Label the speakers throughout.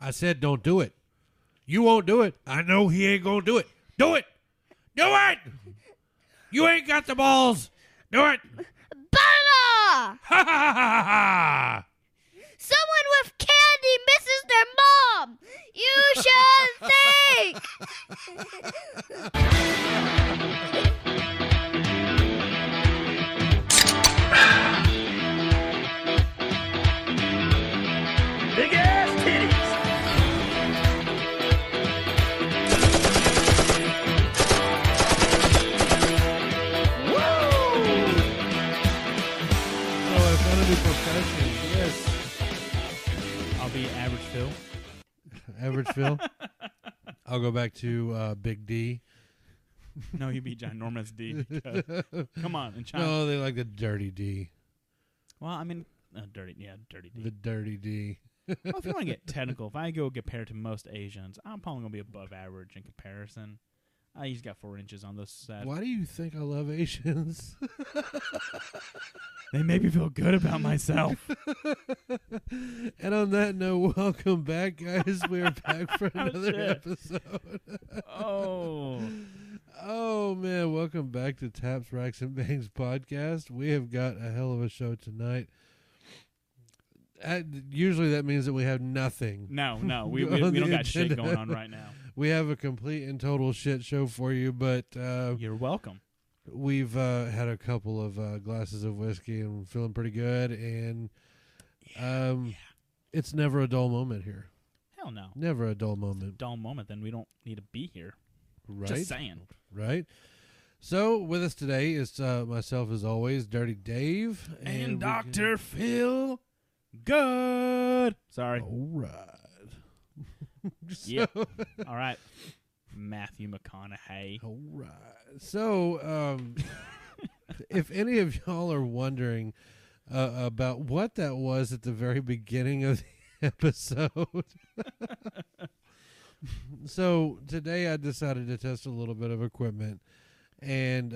Speaker 1: I said don't do it. You won't do it. I know he ain't gonna do it. Do it. Do it. You ain't got the balls. Do it.
Speaker 2: Banana!
Speaker 1: Ha ha ha ha ha.
Speaker 2: Someone with candy misses their mom. You should think.
Speaker 3: Big ass titties.
Speaker 1: Oh, I found a new profession. Yes.
Speaker 4: I'll be Average Phil.
Speaker 1: Average Phil. I'll go back to Big D.
Speaker 4: No, you be Ginormous D. Because, come on, in China.
Speaker 1: No, they like the Dirty D.
Speaker 4: Well, I mean, dirty D.
Speaker 1: The Dirty D.
Speaker 4: Well, if you want to get technical, if I go compared to most Asians, I'm probably going to be above average in comparison. He's got 4 inches on this set.
Speaker 1: Why do you think I love Asians?
Speaker 4: They make me feel good about myself.
Speaker 1: And on that note, welcome back, guys. We're back for another episode. Oh, man. Welcome back to Taps, Racks, and Bangs podcast. We have got a hell of a show tonight. Usually that means that we have nothing.
Speaker 4: No. We don't got shit going on right now.
Speaker 1: We have a complete and total shit show for you, but
Speaker 4: You're welcome.
Speaker 1: we've had a couple of glasses of whiskey and feeling pretty good, and it's never a dull moment here.
Speaker 4: Hell no.
Speaker 1: Never a dull moment.
Speaker 4: Dull moment, then we don't need to be here.
Speaker 1: Right?
Speaker 4: Just saying.
Speaker 1: Right? So, with us today is myself, as always, Dirty Dave.
Speaker 4: And
Speaker 1: we
Speaker 4: Dr. Phil Good. Sorry.
Speaker 1: All right.
Speaker 4: Yeah. All right. Matthew McConaughey.
Speaker 1: All right. So, if any of y'all are wondering about what that was at the very beginning of the episode, so today I decided to test a little bit of equipment, and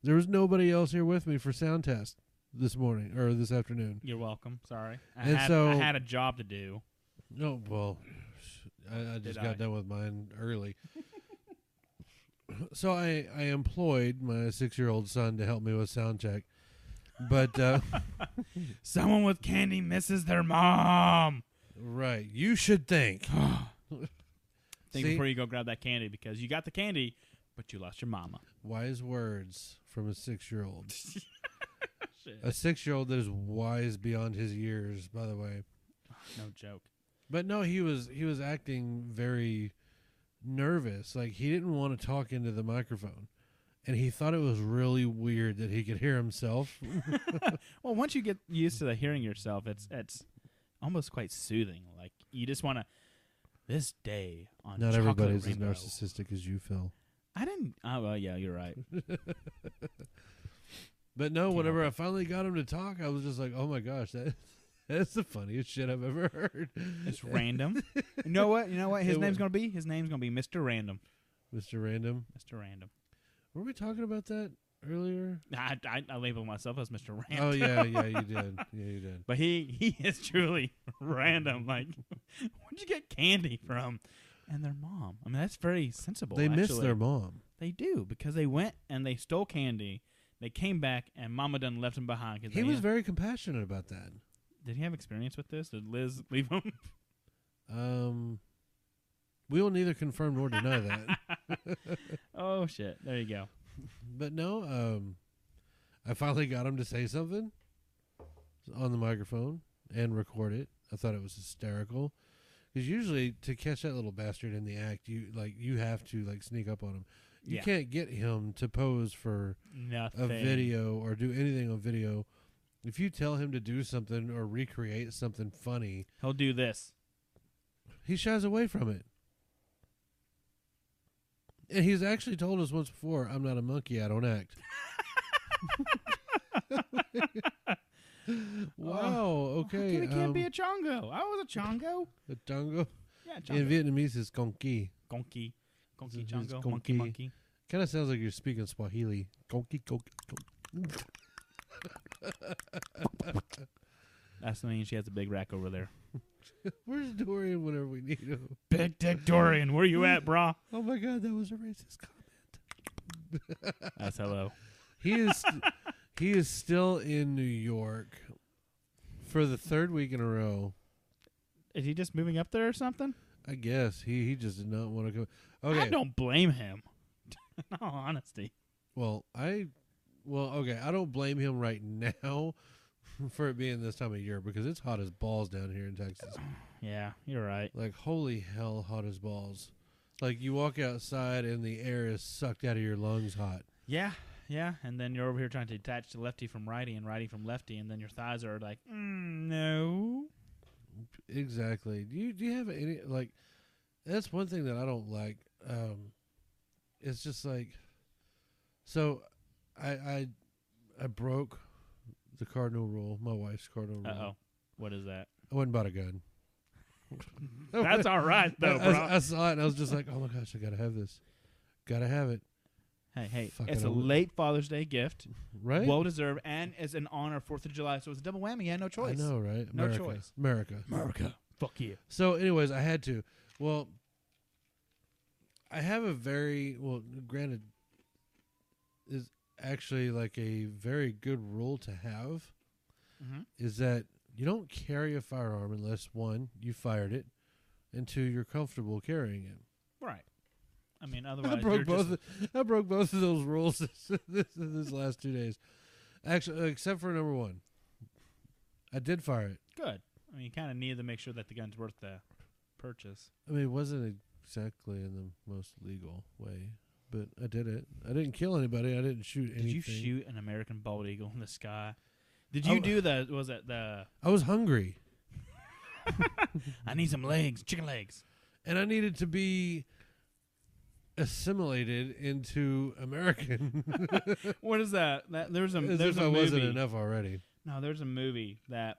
Speaker 1: there was nobody else here with me for sound test this morning or this afternoon.
Speaker 4: You're welcome. Sorry. I
Speaker 1: And so-
Speaker 4: had a job to do.
Speaker 1: No, well, I just got done with mine early. So I employed my 6-year-old son to help me with sound check. But,
Speaker 4: Someone with candy misses their mom.
Speaker 1: right, you should think.
Speaker 4: Think
Speaker 1: See?
Speaker 4: before you go grab that candy, because you got the candy, but you lost your mama.
Speaker 1: Wise words from a 6-year-old.
Speaker 4: Shit.
Speaker 1: A 6-year-old that is wise beyond his years, by the way.
Speaker 4: No joke.
Speaker 1: But no, he was acting very nervous. Like, he didn't want to talk into the microphone. And he thought it was really weird that he could hear himself.
Speaker 4: Well, once you get used to hearing yourself, it's almost quite soothing. Like, you just want to, this day on
Speaker 1: Not
Speaker 4: Chocolate
Speaker 1: everybody's as
Speaker 4: Rainbow.
Speaker 1: narcissistic as you, Phil.
Speaker 4: I didn't, oh, well, yeah, you're right.
Speaker 1: But no,
Speaker 4: Can't
Speaker 1: whenever I
Speaker 4: help
Speaker 1: finally got him to talk, I was just like, oh my gosh, that's the funniest shit I've ever heard.
Speaker 4: It's random. You know what? His
Speaker 1: It
Speaker 4: name's
Speaker 1: wa-
Speaker 4: going to be? His name's going to be Mr. Random.
Speaker 1: Mr. Random.
Speaker 4: Mr. Random.
Speaker 1: Were we talking about that earlier?
Speaker 4: I label myself as Mr. Random.
Speaker 1: Oh, yeah, you did. Yeah, you did.
Speaker 4: But he is truly random. Like, where'd you get candy from? And their mom. I mean, that's very sensible.
Speaker 1: They miss
Speaker 4: actually.
Speaker 1: their mom.
Speaker 4: They do, because they went and they stole candy. They came back, and Mama done left him behind.
Speaker 1: He was very compassionate about that.
Speaker 4: Did he have experience with this? Did Liz leave him?
Speaker 1: We will neither confirm nor deny that.
Speaker 4: Oh, shit. There you go.
Speaker 1: But no, I finally got him to say something on the microphone and record it. I thought it was hysterical. Because usually to catch that little bastard in the act, you have to sneak up on him. You
Speaker 4: Yeah.
Speaker 1: can't get him to pose for
Speaker 4: Nothing.
Speaker 1: a video or do anything on video. If you tell him to do something or recreate something funny,
Speaker 4: He'll do this.
Speaker 1: he shies away from it. And he's actually told us once before, I'm not a monkey, I don't act. Wow, okay.
Speaker 4: He can't be a chongo. I was a chongo.
Speaker 1: a tango.
Speaker 4: Yeah,
Speaker 1: In
Speaker 4: chongo.
Speaker 1: Vietnamese, it's conki.
Speaker 4: Gonky. Gonky
Speaker 1: It's
Speaker 4: chongo.
Speaker 1: gonky.
Speaker 4: Monkey.
Speaker 1: Kind of sounds like you're speaking Swahili. Conki, conki, conki.
Speaker 4: That's the mean she has a big rack over there.
Speaker 1: Where's Dorian whenever we need him?
Speaker 4: Big Dick Dorian, where you at, brah?
Speaker 1: Oh my God, that was a racist comment.
Speaker 4: That's hello.
Speaker 1: He is still in New York for the 3rd week in a row.
Speaker 4: Is he just moving up there or something?
Speaker 1: I guess he just did not want to come. Okay.
Speaker 4: I don't blame him. In all honesty.
Speaker 1: Well, I don't blame him right now for it being this time of year because it's hot as balls down here in Texas.
Speaker 4: Yeah, you're right.
Speaker 1: Like, holy hell, hot as balls. Like, you walk outside and the air is sucked out of your lungs hot.
Speaker 4: Yeah, and then you're over here trying to detach the lefty from righty and righty from lefty, and then your thighs are like, no.
Speaker 1: Exactly. Do you have any, like, that's one thing that I don't like. It's just like, so I broke the cardinal rule, my wife's cardinal rule.
Speaker 4: Uh-oh. What is that?
Speaker 1: I went and bought a gun.
Speaker 4: That's all right, though, bro.
Speaker 1: I saw it and I was just like, oh my gosh, I gotta have this. Gotta have it.
Speaker 4: Hey,
Speaker 1: Fuck,
Speaker 4: it's
Speaker 1: I
Speaker 4: a
Speaker 1: don't-
Speaker 4: late Father's Day gift.
Speaker 1: Right?
Speaker 4: Well deserved, and it's in honor of 4th of July, so it's a double whammy. Yeah, no choice.
Speaker 1: I know, right?
Speaker 4: No
Speaker 1: America.
Speaker 4: choice.
Speaker 1: America.
Speaker 4: Fuck you.
Speaker 1: So, anyways, I had to. Well, I have a very, well, granted, is actually like a very good rule to have,
Speaker 4: Mm-hmm.
Speaker 1: is that you don't carry a firearm unless, 1, you fired it, and 2, you're comfortable carrying it.
Speaker 4: Right. I mean, otherwise,
Speaker 1: I broke
Speaker 4: you're
Speaker 1: both. I broke both of those rules this last 2 days. Actually, except for number 1, I did fire it.
Speaker 4: good. I mean, you kind of need to make sure that the gun's worth the purchase.
Speaker 1: I mean, it wasn't exactly in the most legal way, but I did it. I didn't kill anybody. I didn't shoot anything.
Speaker 4: Did you shoot an American bald eagle in the sky? Did you do the? Was it the?
Speaker 1: I was hungry,
Speaker 4: I need some legs, chicken legs.
Speaker 1: and I needed to be assimilated into American.
Speaker 4: What is that? There's a
Speaker 1: As
Speaker 4: there's
Speaker 1: if
Speaker 4: a
Speaker 1: I wasn't
Speaker 4: movie.
Speaker 1: enough already.
Speaker 4: No, there's a movie that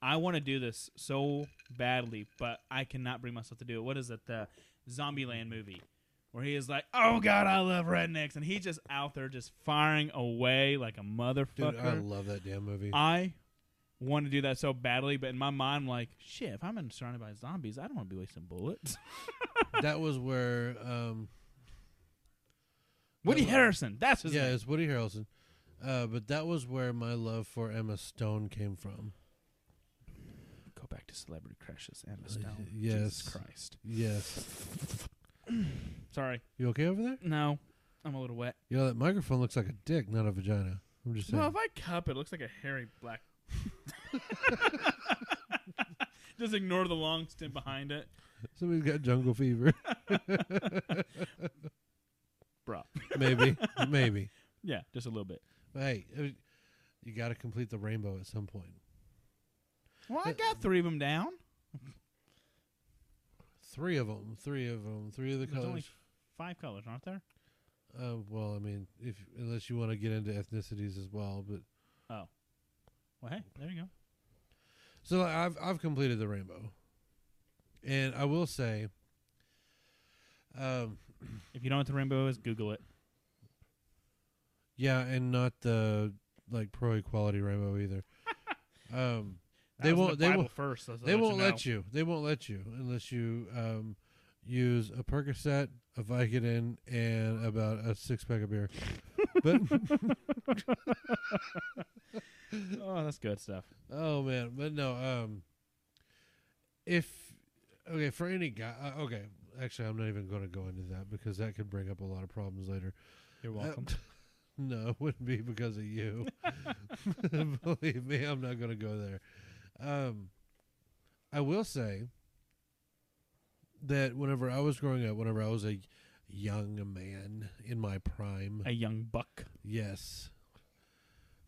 Speaker 4: I want to do this so badly, but I cannot bring myself to do it. What is it? The Zombieland movie, where he is like, "Oh God, I love rednecks," and he's just out there just firing away like a motherfucker.
Speaker 1: Dude, I love that damn movie.
Speaker 4: I want to do that so badly, but in my mind, I'm like, shit, if I'm surrounded by zombies, I don't want to be wasting bullets.
Speaker 1: That was where
Speaker 4: Woody Harrelson, that's his name.
Speaker 1: it's Woody Harrelson. But that was where my love for Emma Stone came from.
Speaker 4: Go back to Celebrity Crushes, Emma Stone.
Speaker 1: Yes.
Speaker 4: Jesus Christ.
Speaker 1: Yes.
Speaker 4: Sorry.
Speaker 1: You okay over there?
Speaker 4: No, I'm a little wet.
Speaker 1: You know, that microphone looks like a dick, not a vagina. I'm just saying.
Speaker 4: Well, if I cup, it looks like a hairy black. Just ignore the long stem behind it.
Speaker 1: Somebody's got jungle fever.
Speaker 4: Bro.
Speaker 1: Maybe.
Speaker 4: Yeah, just a little bit.
Speaker 1: But hey, you got to complete the rainbow at some point.
Speaker 4: Well, I got 3 of them down.
Speaker 1: 3 of them. 3 of the
Speaker 4: There's
Speaker 1: colors.
Speaker 4: only 5 colors, aren't there?
Speaker 1: Well, I mean, unless you want to get into ethnicities as well, but
Speaker 4: Oh. Well, hey, there you go.
Speaker 1: so I've completed the rainbow, and I will say,
Speaker 4: If you don't know what the rainbow is, Google it.
Speaker 1: yeah, and not the like pro equality rainbow either. They won't. They won't.
Speaker 4: First.
Speaker 1: They won't let you. They won't let you unless you use a Percocet, a Vicodin, and about a 6-pack of beer. But
Speaker 4: Oh, that's good stuff.
Speaker 1: oh man, but no. For any guy. Okay, actually, I'm not even going to go into that because that could bring up a lot of problems later.
Speaker 4: You're welcome.
Speaker 1: No, it wouldn't be because of you. Believe me, I'm not going to go there. I will say that whenever I was growing up, whenever I was a young man in my prime,
Speaker 4: A young buck.
Speaker 1: yes,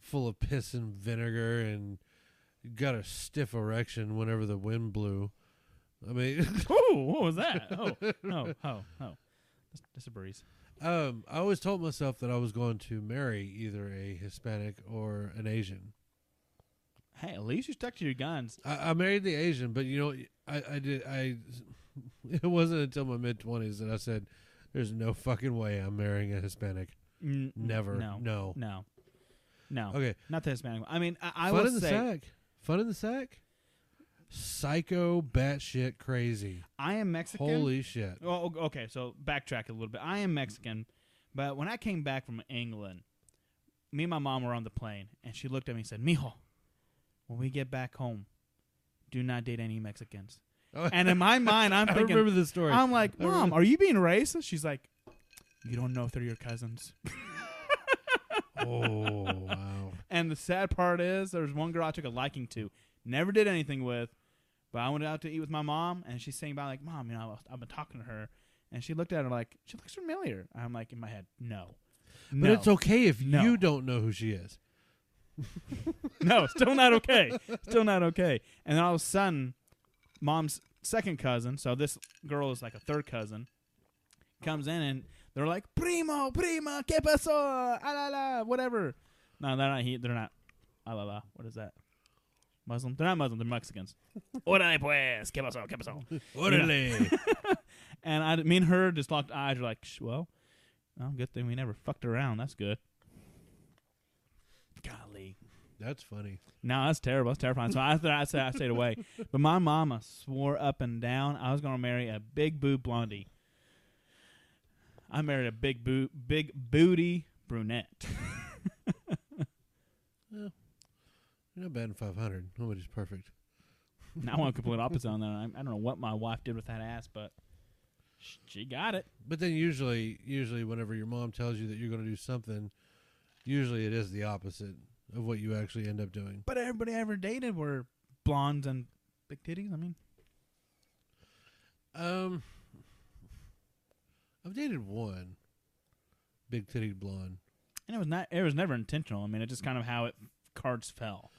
Speaker 1: full of piss and vinegar and got a stiff erection whenever the wind blew. I mean,
Speaker 4: Ooh, what was that? Oh. That's a breeze.
Speaker 1: I always told myself that I was going to marry either a Hispanic or an Asian.
Speaker 4: Hey, at least you stuck to your guns.
Speaker 1: I married the Asian, but you know, I did. It wasn't until my mid-20s that I said, "There's no fucking way I'm marrying a Hispanic. Never. No.
Speaker 4: No.
Speaker 1: Okay.
Speaker 4: Not the Hispanic one. I mean, I
Speaker 1: Fun
Speaker 4: would
Speaker 1: in the
Speaker 4: say
Speaker 1: sack. Fun in the sack. psycho batshit crazy.
Speaker 4: I am Mexican.
Speaker 1: Holy shit.
Speaker 4: Oh, okay. So backtrack a little bit. I am Mexican, but when I came back from England, me and my mom were on the plane, and she looked at me and said, "Mijo, when we get back home, do not date any Mexicans."
Speaker 1: Oh.
Speaker 4: And in my mind, I'm
Speaker 1: I
Speaker 4: thinking,
Speaker 1: remember this story.
Speaker 4: I'm like, Mom, are you being racist? She's like, you don't know if they're your cousins.
Speaker 1: Oh, wow.
Speaker 4: And the sad part is, there was one girl I took a liking to, never did anything with, but I went out to eat with my mom, and she's saying about like, Mom, you know, I've been talking to her, and she looked at her like, she looks familiar. I'm like, in my head, no.
Speaker 1: But it's okay if
Speaker 4: No.
Speaker 1: you don't know who she is.
Speaker 4: No, still not okay. Still not okay. And then all of a sudden, Mom's second cousin, so this girl is like a third cousin, comes in and they're like, prima, ¿qué pasó? Ah, la, la, whatever. No, they're not. They're not. Ah, la, la. What is that? Muslim? They're not Muslim. They're Mexicans. Órale pues, ¿qué pasó? ¿Qué pasó?
Speaker 1: Orale.
Speaker 4: And me and her just locked eyes. We're like, well, good thing we never fucked around. That's good. Golly.
Speaker 1: That's funny.
Speaker 4: No, that's terrible. That's terrifying. So I stayed away. But my mama swore up and down I was going to marry a big boob blondie. I married a big booty brunette.
Speaker 1: Well, you're not bad in 500. Nobody's perfect.
Speaker 4: Now I want complete opposite on that. I don't know what my wife did with that ass, but she got it.
Speaker 1: But then usually whenever your mom tells you that you're going to do something, usually it is the opposite of what you actually end up doing.
Speaker 4: But everybody I ever dated were blondes and big titties. I mean,
Speaker 1: I've dated one big titted blonde.
Speaker 4: and it was never intentional. I mean, it's just kind of how cards fell.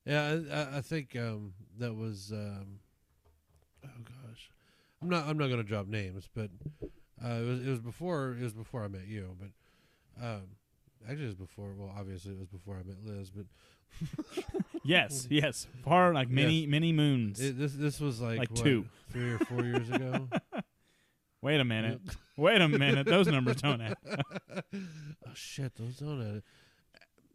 Speaker 1: Yeah, I think that was. Oh gosh, I'm not going to drop names, but it was before I met you. But actually, it was before. Well, obviously, it was before I met Liz. But
Speaker 4: yes, far like many moons.
Speaker 1: This was like what,
Speaker 4: 2,
Speaker 1: 3 or 4 years ago.
Speaker 4: Wait a minute. Those numbers don't add.
Speaker 1: Oh shit, those don't add.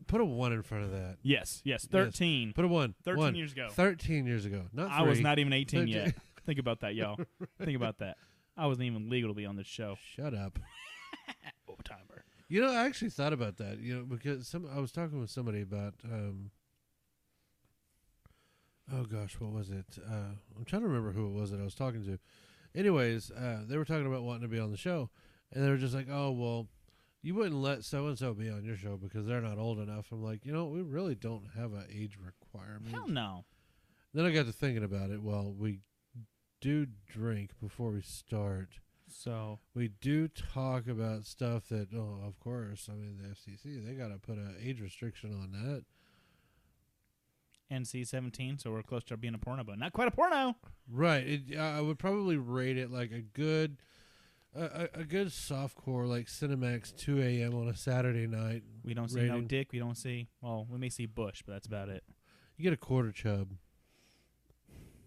Speaker 1: Put a 1 in front of that.
Speaker 4: Yes, 13.
Speaker 1: Yes. Put a 1.
Speaker 4: 13 years ago.
Speaker 1: 13 years ago. Not 3.
Speaker 4: I was not even 18
Speaker 1: 13.
Speaker 4: yet. Think about that, y'all. Think about that. I wasn't even legal to be on this show.
Speaker 1: Shut up.
Speaker 4: Old-timer.
Speaker 1: You know, I actually thought about that. You know, because I was talking with somebody about. Oh gosh, what was it? I'm trying to remember who it was that I was talking to. Anyways, they were talking about wanting to be on the show, and they were just like, "Oh, well, you wouldn't let so and so be on your show because they're not old enough." I'm like, you know, we really don't have an age requirement.
Speaker 4: Hell no.
Speaker 1: Then I got to thinking about it. Well, we do drink before we start.
Speaker 4: So
Speaker 1: We do talk about stuff that, oh, of course, I mean, the FCC, they got to put an age restriction on that.
Speaker 4: NC-17, so we're close to being a porno, but not quite a porno.
Speaker 1: Right. I would probably rate it like a good softcore, like Cinemax 2 a.m. on a Saturday night.
Speaker 4: We don't see
Speaker 1: rating.
Speaker 4: no dick. We don't see, well, we may see bush, but that's about it.
Speaker 1: You get a quarter chub.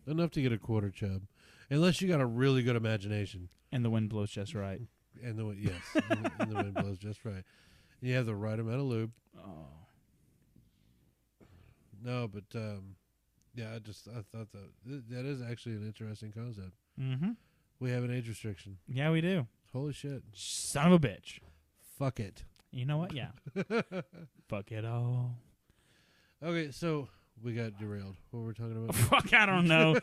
Speaker 1: Enough to get a quarter chub. Unless you got a really good imagination.
Speaker 4: And the wind blows just right.
Speaker 1: And the wind blows just right. And you have the right amount of lube.
Speaker 4: Oh.
Speaker 1: No, but yeah, I thought that is actually an interesting concept.
Speaker 4: Mm-hmm.
Speaker 1: We have an age restriction.
Speaker 4: Yeah, we do.
Speaker 1: Holy shit.
Speaker 4: Son of a bitch.
Speaker 1: Fuck it.
Speaker 4: You know what? Yeah. Fuck it all.
Speaker 1: Okay, so we got derailed. What were we talking about?
Speaker 4: Fuck, I don't know.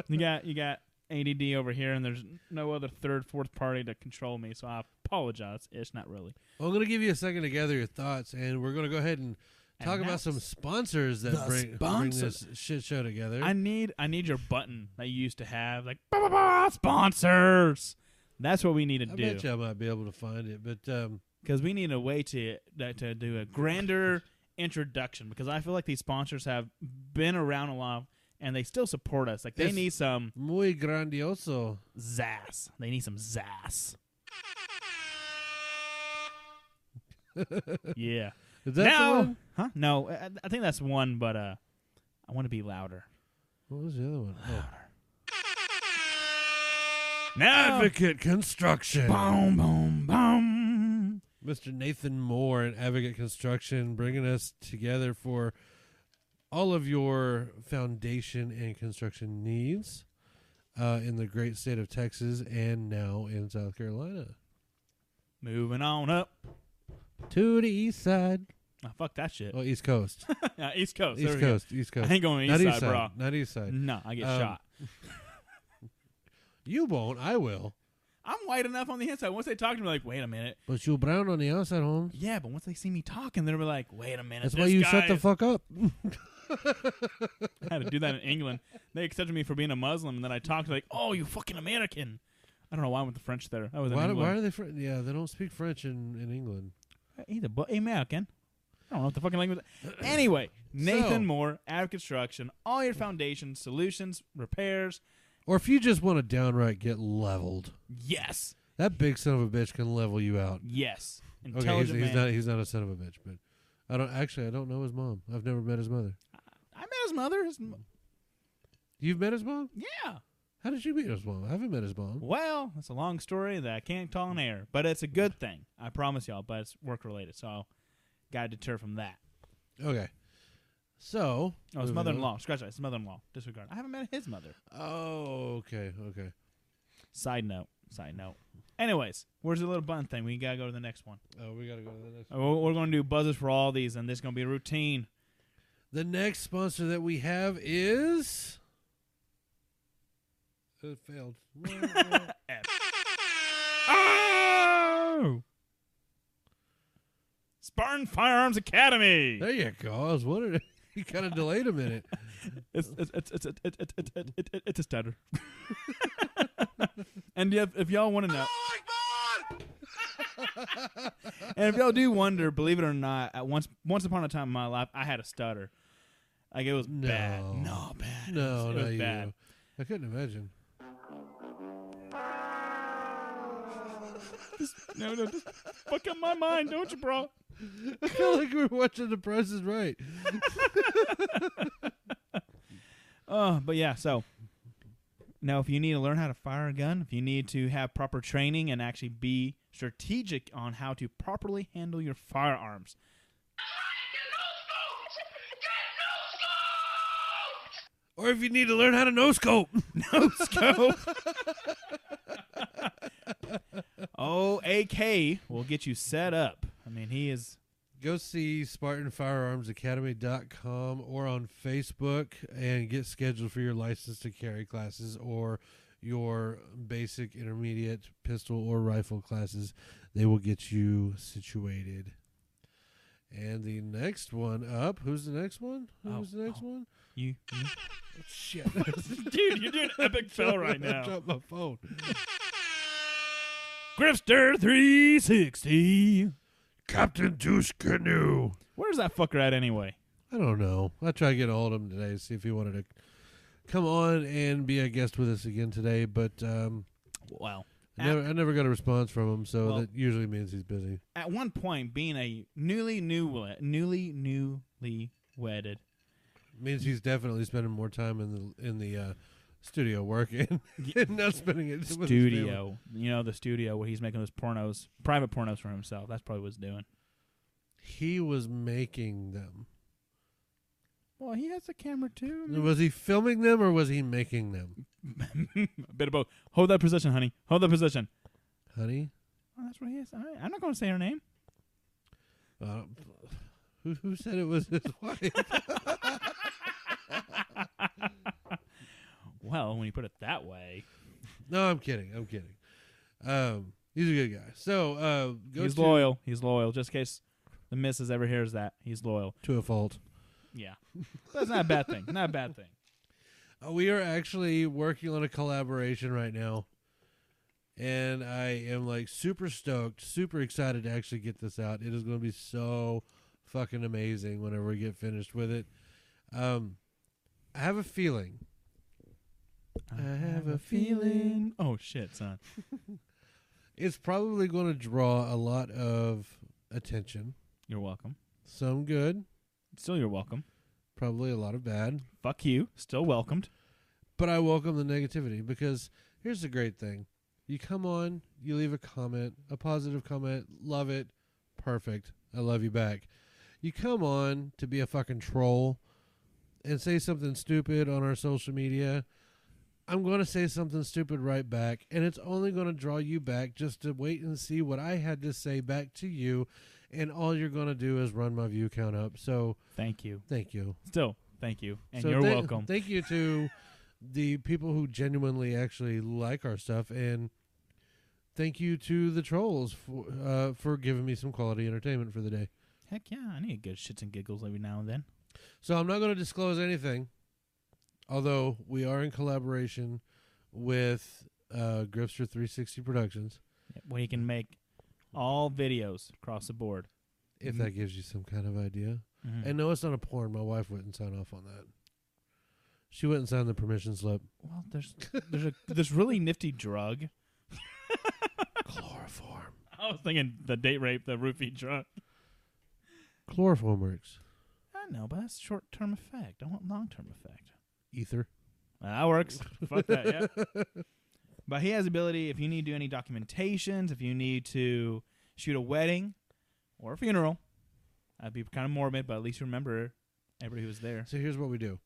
Speaker 4: You got ADD over here, and there's no other third, fourth party to control me, so I apologize. It's not really.
Speaker 1: Well, I'm going to give you a second to gather your thoughts, and we're going to go ahead and talk about some sponsors that bring this shit show together.
Speaker 4: I need your button that you used to have, like bah, bah, bah, sponsors. That's what we need to do.
Speaker 1: I bet you I might be able to find it, but
Speaker 4: because we need a way to do a grander introduction. Because I feel like these sponsors have been around a lot and they still support us. Like they need some
Speaker 1: muy grandioso
Speaker 4: zazz. They need some zazz. Yeah.
Speaker 1: Is that the one?
Speaker 4: Huh? No, I think that's one, but I want to be louder.
Speaker 1: What was the other one?
Speaker 4: Louder. Now,
Speaker 1: Advocate Construction.
Speaker 4: boom, boom, boom.
Speaker 1: Mr. Nathan Moore at Advocate Construction bringing us together for all of your foundation and construction needs in the great state of Texas and now in South Carolina.
Speaker 4: Moving on up
Speaker 1: to the east side.
Speaker 4: Oh, fuck that shit.
Speaker 1: Oh, East Coast.
Speaker 4: Yeah, East Coast.
Speaker 1: East Coast. East Coast.
Speaker 4: I ain't going
Speaker 1: Not
Speaker 4: east side, bro.
Speaker 1: Not east side.
Speaker 4: No, I get shot.
Speaker 1: You won't. I will.
Speaker 4: I'm white enough on the inside. Once they talk to me, like, wait a minute.
Speaker 1: But you're brown on the outside, Holmes.
Speaker 4: Yeah, but once they see me talking, they'll be like, wait a minute.
Speaker 1: That's why you shut the fuck up.
Speaker 4: I had to do that in England. They accepted me for being a Muslim, and then I talked like, oh, you fucking American. I don't know why I went to French there. I was in England.
Speaker 1: Why are they Yeah, they don't speak French in England.
Speaker 4: Either, but American. I don't know what the fucking language is. Anyway, Nathan Moore, Out of Construction, all your foundation, solutions, repairs.
Speaker 1: Or if you just want to downright get leveled.
Speaker 4: Yes.
Speaker 1: That big son of a bitch can level you out.
Speaker 4: Yes.
Speaker 1: Okay, he's not a son of a bitch, but I don't know his mom. I've never met his mother.
Speaker 4: I met his mother.
Speaker 1: You've met his mom?
Speaker 4: Yeah.
Speaker 1: How did you meet his mom? I haven't met his mom.
Speaker 4: Well, it's a long story that I can't tell on air, but it's a good thing. I promise y'all, but it's work related, so got to deter from that.
Speaker 1: Okay. So.
Speaker 4: Oh, his mother-in-law. Scratch that. His mother-in-law. Disregard. I haven't met his mother.
Speaker 1: Oh, okay.
Speaker 4: Side note. Anyways, where's the little button thing? We got to go to the next one.
Speaker 1: Oh, we got to go to the next
Speaker 4: one. We're going to do buzzers for all these, and this is going to be a routine.
Speaker 1: The next sponsor that we have is... It failed.
Speaker 4: Oh! Spartan Firearms Academy.
Speaker 1: There you go. I was wondering. You kind of delayed a minute.
Speaker 4: It's a stutter. And if y'all want to know, and if y'all do wonder, believe it or not, at once upon a time in my life, I had a stutter. Like it was bad. No, bad.
Speaker 1: No,
Speaker 4: it was bad.
Speaker 1: You. I couldn't imagine.
Speaker 4: Just fuck up my mind, don't you, bro?
Speaker 1: I feel like we're watching The Price is Right.
Speaker 4: But yeah, so now if you need to learn how to fire a gun, if you need to have proper training and actually be strategic on how to properly handle your firearms.
Speaker 1: Or if you need to learn how to no-scope.
Speaker 4: No-scope. Oh, AK will get you set up. I mean, he is...
Speaker 1: Go see SpartanFirearmsAcademy.com or on Facebook and get scheduled for your license to carry classes or your basic, intermediate pistol or rifle classes. They will get you situated. And the next one up, who's the next one? Who's the next one?
Speaker 4: You.
Speaker 1: Oh, shit.
Speaker 4: Dude, you're doing epic fail right now.
Speaker 1: I dropped my phone.
Speaker 4: Grifter 360.
Speaker 1: Captain Douche Canoe.
Speaker 4: Where's that fucker at anyway?
Speaker 1: I don't know. I tried to get a hold of him today to see if he wanted to come on and be a guest with us again today, but
Speaker 4: wow.
Speaker 1: I never got a response from him, so that usually means he's busy.
Speaker 4: At one point, being a newly wedded
Speaker 1: means he's definitely spending more time in the studio working and not spending it with his family.
Speaker 4: You know, the studio where he's making those private pornos for himself. That's probably what he's doing.
Speaker 1: He was making them.
Speaker 4: Well, he has a camera too.
Speaker 1: Was he filming them or was he making them?
Speaker 4: A bit of both. Hold that position, honey. Hold that position.
Speaker 1: Honey?
Speaker 4: Oh, that's what he is. All right. I'm not going to say her name.
Speaker 1: Who said it was his wife?
Speaker 4: Well, when you put it that way.
Speaker 1: No, I'm kidding. He's a good guy. So,
Speaker 4: he's loyal. He's loyal. Just in case the missus ever hears that, he's loyal.
Speaker 1: To a fault.
Speaker 4: Yeah. That's not a bad thing. Not a bad thing.
Speaker 1: We are actually working on a collaboration right now. And I am like super stoked, super excited to actually get this out. It is going to be so fucking amazing whenever we get finished with it. I have a feeling.
Speaker 4: Oh, shit, son.
Speaker 1: It's probably going to draw a lot of attention.
Speaker 4: You're welcome.
Speaker 1: Some good.
Speaker 4: Still, you're welcome.
Speaker 1: Probably a lot of bad.
Speaker 4: Fuck you. Still welcomed.
Speaker 1: But I welcome the negativity because here's the great thing. You come on, you leave a comment, a positive comment, love it, perfect. I love you back. You come on to be a fucking troll, and say something stupid on our social media, I'm going to say something stupid right back, and it's only going to draw you back just to wait and see what I had to say back to you, and all you're going to do is run my view count up. So
Speaker 4: Thank you.
Speaker 1: thank you.
Speaker 4: Still, thank you. And
Speaker 1: So
Speaker 4: you're welcome.
Speaker 1: Thank you to the people who genuinely actually like our stuff, and thank you to the trolls for giving me some quality entertainment for the day.
Speaker 4: Heck yeah, I need good shits and giggles every now and then.
Speaker 1: So I'm not going to disclose anything, although we are in collaboration with Gripster 360 Productions.
Speaker 4: Where you can make all videos across the board.
Speaker 1: If that gives you some kind of idea.
Speaker 4: Mm-hmm.
Speaker 1: And no, it's not a porn. My wife wouldn't sign off on that. She wouldn't sign the permission slip.
Speaker 4: Well, there's this really nifty drug.
Speaker 1: Chloroform.
Speaker 4: I was thinking the date rape, the roofie drug.
Speaker 1: Chloroform works.
Speaker 4: I know, but that's short-term effect. I want long-term effect.
Speaker 1: Ether.
Speaker 4: That works. Fuck that, yeah. But he has the ability, if you need to do any documentations, if you need to shoot a wedding or a funeral, that'd be kind of morbid, but at least you remember everybody who was there.
Speaker 1: So here's what we do.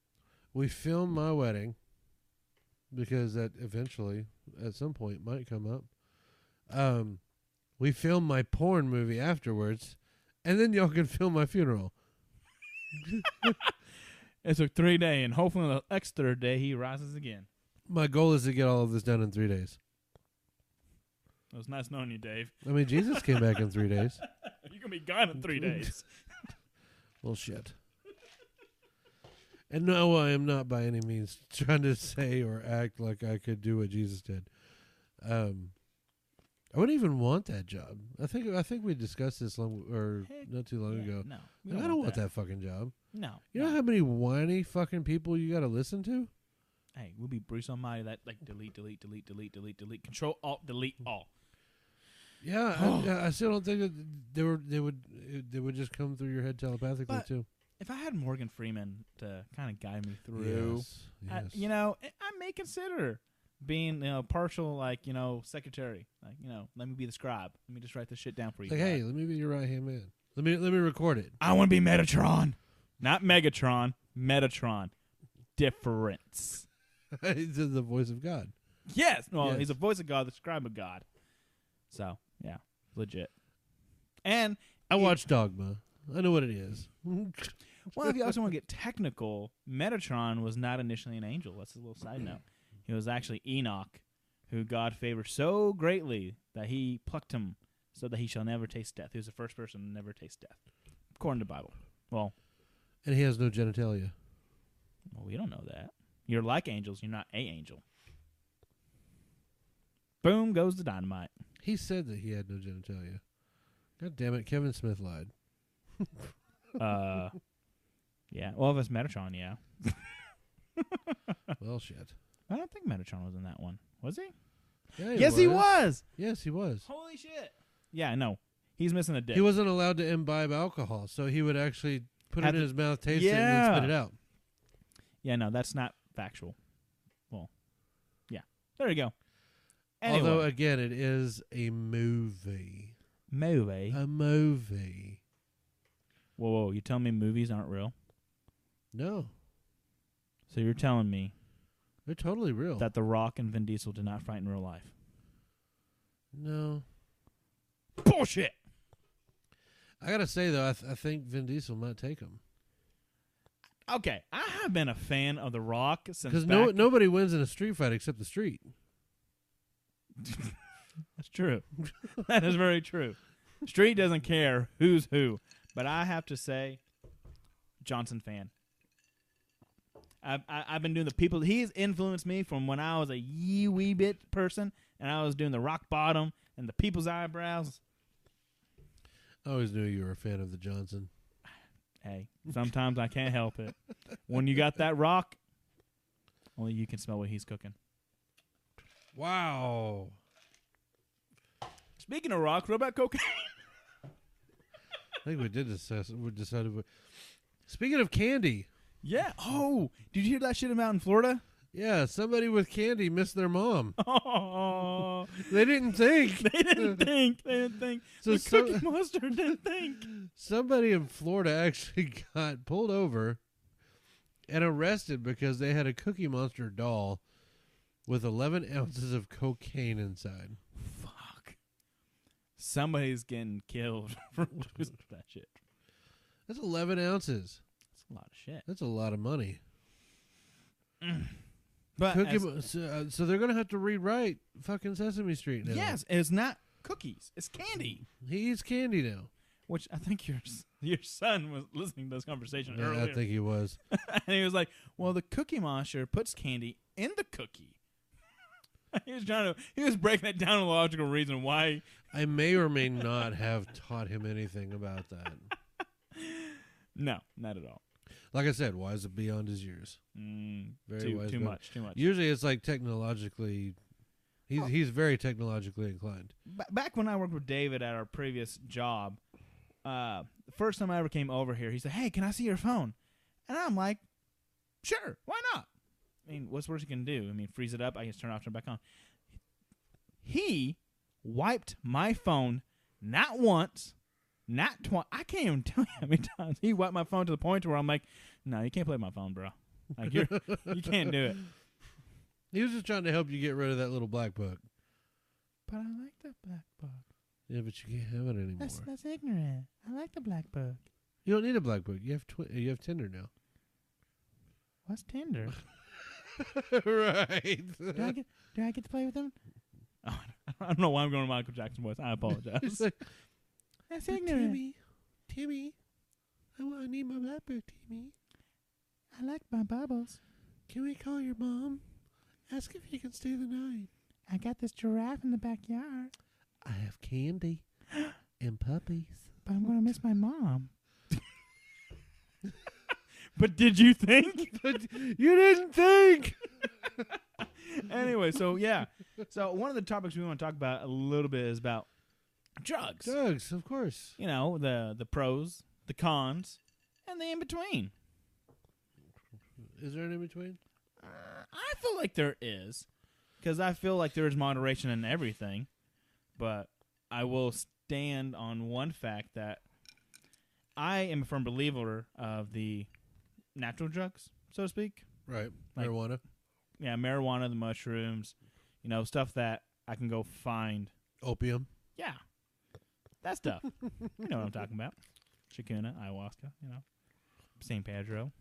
Speaker 1: We film my wedding, because that eventually, at some point, might come up. We film my porn movie afterwards, and then y'all can film my funeral.
Speaker 4: It took 3 days, and hopefully on the next third day, he rises again.
Speaker 1: My goal is to get all of this done in 3 days.
Speaker 4: It was nice knowing you, Dave.
Speaker 1: I mean, Jesus came back in 3 days.
Speaker 4: You're going to be gone in 3 days.
Speaker 1: Well, shit. And no, I am not by any means trying to say or act like I could do what Jesus did. I wouldn't even want that job. I think we discussed this not too long ago.
Speaker 4: No.
Speaker 1: I don't want that fucking job.
Speaker 4: No.
Speaker 1: You know how many whiny fucking people you got to listen to?
Speaker 4: Hey, we'll be Bruce Almighty. That like delete, Control Alt Delete all.
Speaker 1: Yeah, I still don't think that they would just come through your head telepathically
Speaker 4: But
Speaker 1: too.
Speaker 4: If I had Morgan Freeman to kind of guide me through,
Speaker 1: Yes.
Speaker 4: I may consider being partial, secretary. Let me be the scribe. Let me just write this shit down for you.
Speaker 1: Like, hey, let me be your right hand man. Let me record it.
Speaker 4: I want to be Metatron, not Megatron. Metatron, difference.
Speaker 1: He's the voice of God.
Speaker 4: Yes, well,
Speaker 1: Yes.
Speaker 4: he's a voice of God, the scribe of God. So yeah, legit. And
Speaker 1: I watched Dogma. I know what it is.
Speaker 4: well, if you also want to get technical, Metatron was not initially an angel. That's a little side note. He was actually Enoch, who God favored so greatly that he plucked him so that he shall never taste death. He was the first person to never taste death, according to the Bible. Well,
Speaker 1: And he has no genitalia.
Speaker 4: we don't know that. You're like angels. You're not a angel. Boom goes the dynamite.
Speaker 1: He said that he had no genitalia. God damn it, Kevin Smith lied.
Speaker 4: Yeah. Well, if it's Metatron, yeah.
Speaker 1: Well, shit.
Speaker 4: I don't think Metatron was in that one. Was he?
Speaker 1: Yeah,
Speaker 4: Yes, he was.
Speaker 1: Yes, he was.
Speaker 4: Holy shit. Yeah, no. He's missing a dick.
Speaker 1: He wasn't allowed to imbibe alcohol, so he would actually put it in his mouth, taste it, and then spit it out.
Speaker 4: Yeah, no, that's not factual. Well, yeah. There you go. Anyway.
Speaker 1: Although, again, it is a movie.
Speaker 4: Movie?
Speaker 1: A movie.
Speaker 4: Whoa, you telling me movies aren't real?
Speaker 1: No.
Speaker 4: So you're telling me
Speaker 1: They're totally real.
Speaker 4: that The Rock and Vin Diesel did not fight in real life?
Speaker 1: No.
Speaker 4: Bullshit!
Speaker 1: I got to say, though, I think Vin Diesel might take him.
Speaker 4: Okay, I have been a fan of The Rock since
Speaker 1: Because
Speaker 4: back...
Speaker 1: nobody wins in a street fight except the street.
Speaker 4: That's true. That is very true. Street doesn't care who's who. But I have to say, Johnson fan. I've been doing the people. He's influenced me from when I was a wee bit person, and I was doing the rock bottom and the people's eyebrows.
Speaker 1: I always knew you were a fan of the Johnson.
Speaker 4: Hey, sometimes I can't help it. When you got that rock, only you can smell what he's cooking.
Speaker 1: Wow.
Speaker 4: Speaking of rock, what about cocaine?
Speaker 1: I think we did discuss. We decided. Speaking of candy.
Speaker 4: Yeah. Oh, did you hear that shit about in Florida?
Speaker 1: Yeah, somebody with candy missed their mom.
Speaker 4: Oh,
Speaker 1: They didn't think.
Speaker 4: They didn't think.
Speaker 1: So
Speaker 4: The Cookie Monster didn't think.
Speaker 1: Somebody in Florida actually got pulled over and arrested because they had a Cookie Monster doll with 11 ounces of cocaine inside.
Speaker 4: Fuck. Somebody's getting killed for that shit.
Speaker 1: That's 11 ounces.
Speaker 4: That's a lot of shit.
Speaker 1: That's a lot of money.
Speaker 4: But
Speaker 1: so they're going to have to rewrite fucking Sesame Street now.
Speaker 4: yes, it's not cookies. It's candy.
Speaker 1: He eats candy now.
Speaker 4: Which I think your son was listening to this conversation
Speaker 1: Yeah,
Speaker 4: earlier.
Speaker 1: I think he was.
Speaker 4: And he was like, well, the Cookie Monster puts candy in the cookie. He was breaking it down a logical reason why.
Speaker 1: I may or may not have taught him anything about that.
Speaker 4: No, not at all.
Speaker 1: Like I said, wise beyond his years. Very wise.
Speaker 4: Too much.
Speaker 1: Usually it's like technologically, he's very technologically inclined.
Speaker 4: Back when I worked with David at our previous job, the first time I ever came over here, he said, hey, can I see your phone? And I'm like, sure, why not? I mean, what's worse you can do? I mean, freeze it up, I can just turn it off, turn it back on. He wiped my phone not once, not twice. I can't even tell you how many times he wiped my phone to the point where I'm like, no, you can't play my phone, bro. Like, you can't do it.
Speaker 1: He was just trying to help you get rid of that little black book.
Speaker 4: But I like the black book.
Speaker 1: Yeah, but you can't have it anymore.
Speaker 4: That's ignorant. I like the black book.
Speaker 1: You don't need a black book. You have Tinder now.
Speaker 4: What's Tinder?
Speaker 1: Right.
Speaker 4: Do I get to play with him? Oh, I don't know why I'm going to Michael Jackson voice. I apologize.
Speaker 1: Like,
Speaker 4: that's ignorant.
Speaker 1: Timmy, I need my black book, Timmy.
Speaker 4: I like my bubbles.
Speaker 1: Can we call your mom? Ask if you can stay the night.
Speaker 4: I got this giraffe in the backyard.
Speaker 1: I have candy and puppies.
Speaker 4: But I'm going to miss my mom. But did you think?
Speaker 1: But you didn't think.
Speaker 4: Anyway, so yeah. So one of the topics we want to talk about a little bit is about drugs.
Speaker 1: Drugs, of course.
Speaker 4: You know, the pros, the cons, and the in-between.
Speaker 1: Is there an in-between?
Speaker 4: I feel like there is. Because I feel like there is moderation in everything. But I will stand on one fact that I am a firm believer of the natural drugs, so to speak.
Speaker 1: Right.
Speaker 4: Like,
Speaker 1: marijuana.
Speaker 4: Yeah, marijuana, the mushrooms, you know, stuff that I can go find.
Speaker 1: Opium.
Speaker 4: Yeah. That stuff. You know what I'm talking about. Chacuna, ayahuasca, you know. San Pedro.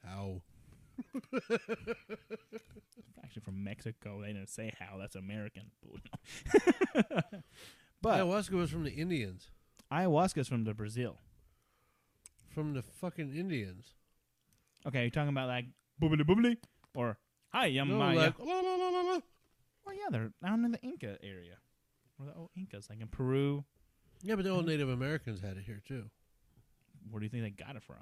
Speaker 1: How?
Speaker 4: Actually from Mexico. They didn't say how. That's American. But
Speaker 1: ayahuasca was from the Indians.
Speaker 4: Ayahuasca is from the Brazil.
Speaker 1: From the fucking Indians.
Speaker 4: Okay, you're talking about like boobly boobly? Or hi,
Speaker 1: No,
Speaker 4: Maya.
Speaker 1: like, la, la, la, la, la.
Speaker 4: Well, yeah, they're down in the Inca area. Or the old Incas, like in Peru.
Speaker 1: Yeah, but the old Native Americans had it here, too.
Speaker 4: Where do you think they got it from?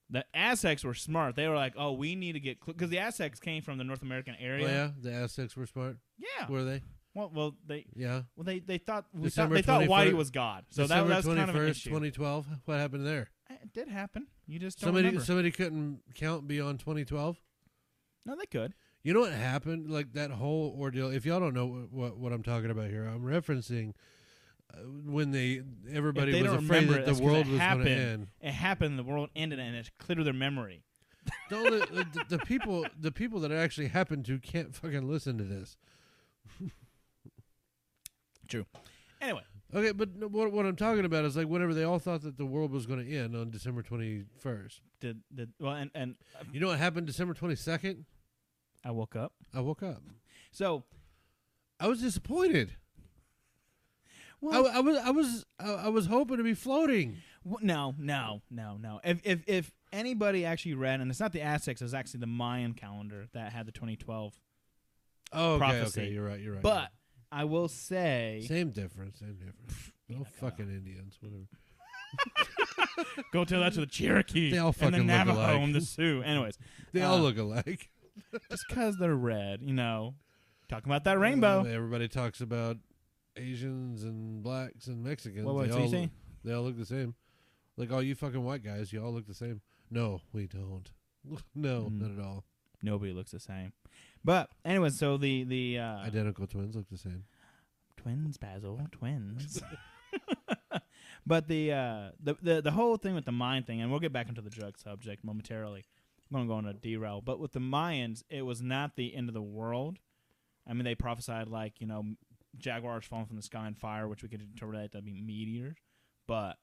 Speaker 4: The Aztecs were smart. They were like, oh, we need to get... Because the Aztecs came from the North American area.
Speaker 1: Oh, yeah? The Aztecs were smart?
Speaker 4: Yeah.
Speaker 1: Were they?
Speaker 4: Well, they...
Speaker 1: Yeah.
Speaker 4: Well, they thought...
Speaker 1: December
Speaker 4: They thought
Speaker 1: 21st
Speaker 4: Whitey was God. So that was kind of an
Speaker 1: 21st,
Speaker 4: issue.
Speaker 1: 2012. What happened there?
Speaker 4: It did happen. You just don't remember.
Speaker 1: Somebody couldn't count beyond 2012?
Speaker 4: No, they could.
Speaker 1: You know what happened? Like that whole ordeal. If y'all don't know what I'm talking about here, I'm referencing when everybody was afraid that the world was going to end.
Speaker 4: It happened. The world ended, and it cleared their memory.
Speaker 1: The people that it actually happened to can't fucking listen to this.
Speaker 4: True. Anyway.
Speaker 1: Okay, but what I'm talking about is like whenever they all thought that the world was going to end on December 21st.
Speaker 4: And
Speaker 1: you know what happened December 22nd?
Speaker 4: I woke up.
Speaker 1: So I was disappointed.
Speaker 4: Well,
Speaker 1: I was hoping to be floating.
Speaker 4: No. If anybody actually read, and it's not the Aztecs, it's actually the Mayan calendar that had the 2012 prophecy.
Speaker 1: Okay, you're right.
Speaker 4: But I will say...
Speaker 1: Same difference. No fucking Indians, whatever.
Speaker 4: Go tell that to the Cherokee
Speaker 1: they all fucking
Speaker 4: and the Navajo
Speaker 1: look alike.
Speaker 4: and the Sioux. Anyways.
Speaker 1: They all look alike.
Speaker 4: Just because they're red, you know. Talking about that rainbow.
Speaker 1: Everybody talks about Asians and blacks and Mexicans.
Speaker 4: What you saying?
Speaker 1: They all look the same. Like all you fucking white guys, you all look the same. No, we don't. No, not at all.
Speaker 4: Nobody looks the same. But anyway, so the
Speaker 1: identical twins look the same.
Speaker 4: Twins, Basil, twins. But the whole thing with the Mayan thing, and we'll get back into the drug subject momentarily. I'm going to go on a derail. But with the Mayans, it was not the end of the world. I mean, they prophesied, like, you know, jaguars falling from the sky on fire, which we could interpret that to be meteors. But,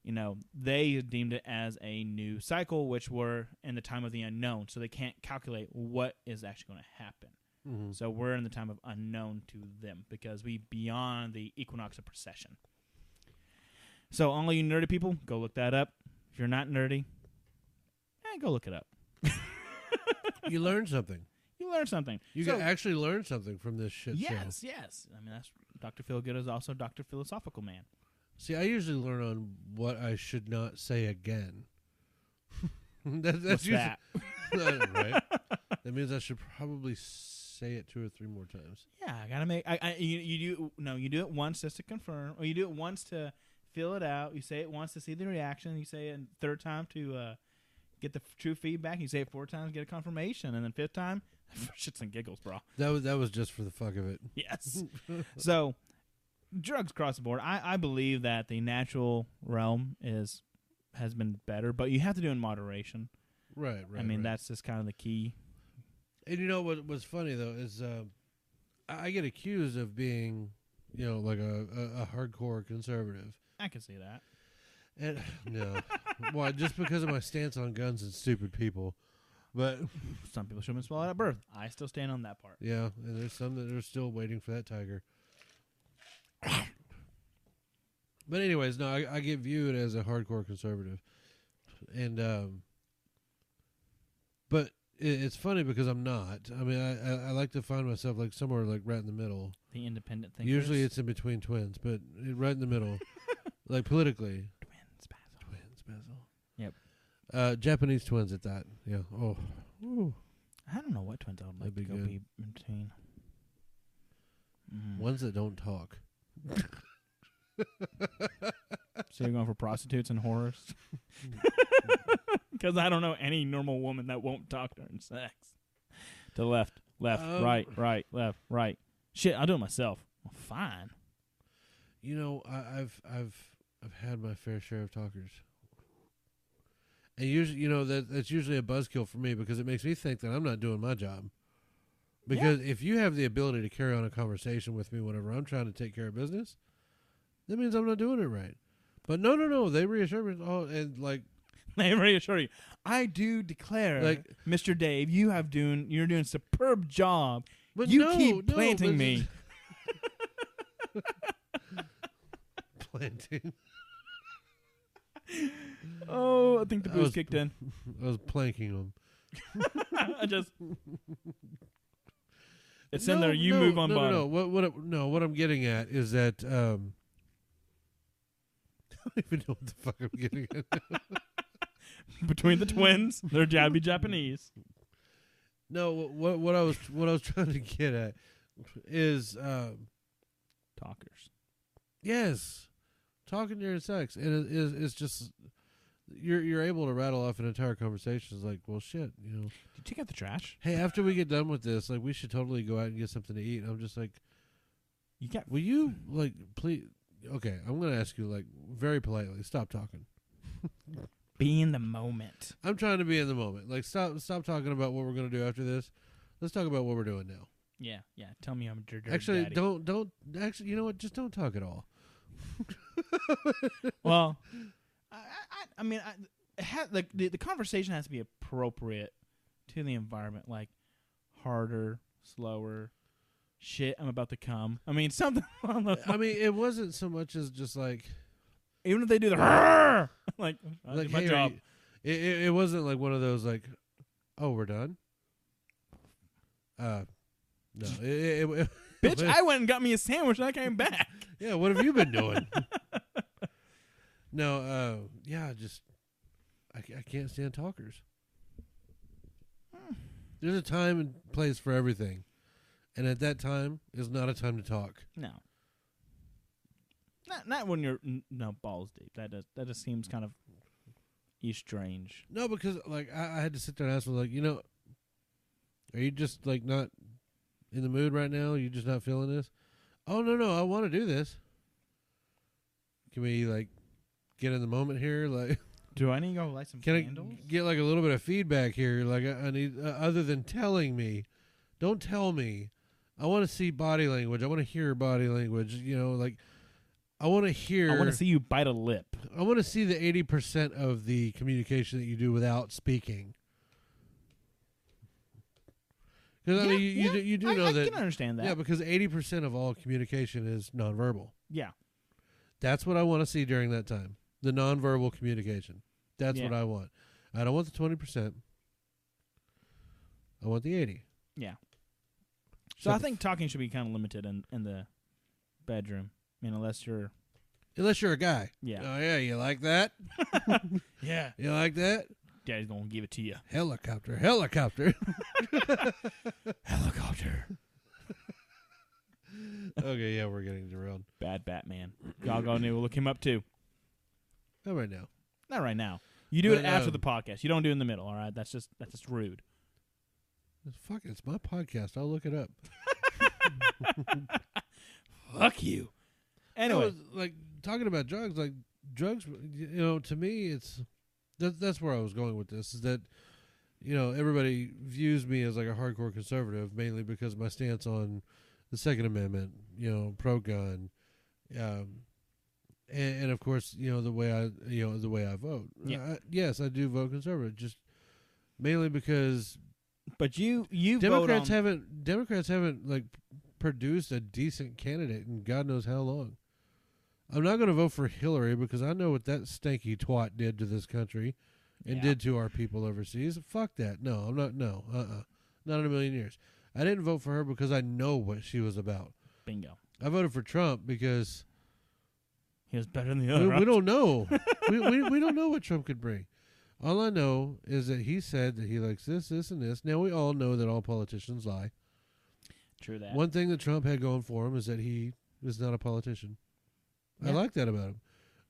Speaker 4: you know, they deemed it as a new cycle, which were in the time of the unknown. So they can't calculate what is actually going to happen.
Speaker 1: Mm-hmm.
Speaker 4: So we're in the time of unknown to them because we beyond the equinox of precession. So all you nerdy people, go look that up. If you're not nerdy, go look it up.
Speaker 1: You learned something.
Speaker 4: You learned something.
Speaker 1: You can actually learn something from this shit show.
Speaker 4: Yes. I mean, that's Dr. Phillgood is also Dr. Philosophical Man.
Speaker 1: See, I usually learn on what I should not say again. That's
Speaker 4: What's
Speaker 1: usually,
Speaker 4: that?
Speaker 1: Right? That means I should probably say it 2 or 3 more times.
Speaker 4: Yeah, I gotta make. You do it once just to confirm, or you do it once to fill it out. You say it once to see the reaction. You say it a 3rd time to get the true feedback. You say it 4 times, get a confirmation, and then 5th time, for shits and giggles, bro.
Speaker 1: That was just for the fuck of it.
Speaker 4: Yes. So, drugs across the board. I believe that the natural realm has been better, but you have to do it in moderation.
Speaker 1: Right.
Speaker 4: I mean, that's just kind of the key.
Speaker 1: And you know what's funny though is I get accused of being, you know, like a hardcore conservative.
Speaker 4: I can see that.
Speaker 1: And no, why? Just because of my stance on guns and stupid people. But
Speaker 4: some people should have been swallowed at birth. I still stand on that part.
Speaker 1: Yeah, and there's some that are still waiting for that tiger. But anyways, no, I get viewed as a hardcore conservative, and but it's funny because I'm not. I mean, I like to find myself like somewhere like right in the middle.
Speaker 4: The independent thinkers.
Speaker 1: Usually it's in between twins, but right in the middle, like politically. Twins, Basil.
Speaker 4: Yep.
Speaker 1: Japanese twins at that. Yeah. Oh. Ooh.
Speaker 4: I don't know what twins I would like to go be in between.
Speaker 1: Ones that don't talk.
Speaker 4: So you're going for prostitutes and whores? Because I don't know any normal woman that won't talk during sex. To the left, right, left, right. Shit, I'll do it myself. Well, fine.
Speaker 1: You know, I've had my fair share of talkers, and usually, you know, that's usually a buzzkill for me because it makes me think that I'm not doing my job. Because if you have the ability to carry on a conversation with me whenever I'm trying to take care of business, that means I'm not doing it right. But no, they reassure me. Oh, and like.
Speaker 4: They reassure you. I do declare, like, Mr. Dave, you're doing a superb job.
Speaker 1: But
Speaker 4: you keep planting me.
Speaker 1: Planting.
Speaker 4: Oh, I think the booze kicked in.
Speaker 1: I was planking them.
Speaker 4: It's in there. You move on bottom.
Speaker 1: What I'm getting at is that I don't even know what the fuck I'm getting at.
Speaker 4: Between the twins, they're Japanese.
Speaker 1: No, what I was trying to get at is
Speaker 4: talkers.
Speaker 1: Yes, talking during sex, and it's just you're able to rattle off an entire conversation. It's like, well, shit, you know.
Speaker 4: Did you take out the trash?
Speaker 1: Hey, after we get done with this, like, we should totally go out and get something to eat. And I'm just like, will you, like, please? Okay, I'm gonna ask you, like, very politely, stop talking.
Speaker 4: Be in the moment.
Speaker 1: I'm trying to be in the moment. Like, stop talking about what we're gonna do after this. Let's talk about what we're doing now.
Speaker 4: Yeah. Tell me I'm a dirty
Speaker 1: Actually,
Speaker 4: daddy.
Speaker 1: don't. Actually, you know what? Just don't talk at all.
Speaker 4: Well, I mean, the conversation has to be appropriate to the environment. Like, harder, slower. Shit, I'm about to come. I mean, something.
Speaker 1: I mean, it wasn't so much as just like.
Speaker 4: Even if they do the like
Speaker 1: hey,
Speaker 4: my job.
Speaker 1: It wasn't like one of those like, oh, we're done. No,
Speaker 4: bitch, I went and got me a sandwich and I came back.
Speaker 1: Yeah, what have you been doing? No, yeah, just I can't stand talkers. There's a time and place for everything, and at that time is not a time to talk.
Speaker 4: No. Not when you're balls deep. That just seems kind of strange.
Speaker 1: No, because like I had to sit there and ask, like, you know, are you just like not in the mood right now? You just not feeling this? Oh no, I want to do this. Can we like get in the moment here? Like,
Speaker 4: Do I need to go light some
Speaker 1: can
Speaker 4: candles?
Speaker 1: I get like a little bit of feedback here? Like, I need other than telling me. Don't tell me. I want to see body language. I want to hear body language. You know, like I want to hear.
Speaker 4: I want to see you bite a lip.
Speaker 1: I want to see the 80% of the communication that you do without speaking. Because I mean, you do know that.
Speaker 4: I can understand that.
Speaker 1: Yeah, because 80% of all communication is nonverbal.
Speaker 4: Yeah.
Speaker 1: That's what I want to see during that time. The nonverbal communication. That's what I want. I don't want the 20%. I want the 80.
Speaker 4: Yeah. So I think talking should be kind of limited in the bedroom. I mean, unless you're
Speaker 1: a guy.
Speaker 4: Yeah.
Speaker 1: Oh, yeah, you like that?
Speaker 4: Yeah.
Speaker 1: You like that?
Speaker 4: Daddy's going to give it to you.
Speaker 1: Helicopter.
Speaker 4: Helicopter.
Speaker 1: Okay, yeah, we're getting derailed.
Speaker 4: Bad Batman. Y'all go need to look him up too.
Speaker 1: Not right now.
Speaker 4: Not right now. You do it after the podcast. You don't do it in the middle, all right? That's just rude.
Speaker 1: Fuck it, it's my podcast. I'll look it up.
Speaker 4: Fuck you. Anyway,
Speaker 1: like talking about drugs, you know, to me, that's where I was going with this. Is that, you know, everybody views me as like a hardcore conservative, mainly because of my stance on the Second Amendment, you know, pro-gun, and of course, you know, the way I vote.
Speaker 4: Yeah.
Speaker 1: Yes, I do vote conservative, just mainly because.
Speaker 4: But you
Speaker 1: Democrats haven't like produced a decent candidate in God knows how long. I'm not going to vote for Hillary because I know what that stanky twat did to this country and did to our people overseas. Fuck that. No, I'm not. No, not in a million years. I didn't vote for her because I know what she was about.
Speaker 4: Bingo.
Speaker 1: I voted for Trump because
Speaker 4: he was better than the other.
Speaker 1: We don't know. we don't know what Trump could bring. All I know is that he said that he likes this, this, and this. Now, we all know that all politicians lie.
Speaker 4: True that.
Speaker 1: One thing that Trump had going for him is that he is not a politician.
Speaker 4: Yeah.
Speaker 1: I like that about him.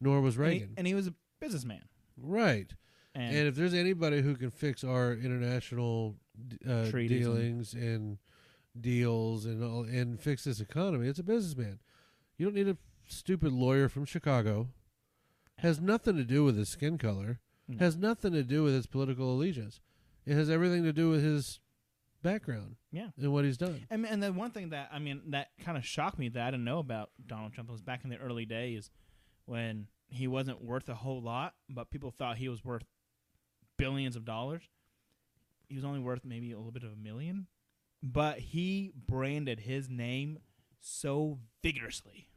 Speaker 1: Nor was Reagan.
Speaker 4: And he was a businessman.
Speaker 1: Right. And if there's anybody who can fix our international dealings and deals and fix this economy, it's a businessman. You don't need a stupid lawyer from Chicago. Has nothing to do with his skin color.
Speaker 4: No.
Speaker 1: Has nothing to do with his political allegiance. It has everything to do with his background.
Speaker 4: Yeah.
Speaker 1: And what he's done.
Speaker 4: And then one thing that, I mean, that kind of shocked me that I didn't know about Donald Trump was back in the early days when he wasn't worth a whole lot, but people thought he was worth billions of dollars. He was only worth maybe a little bit of $1 million, but he branded his name so vigorously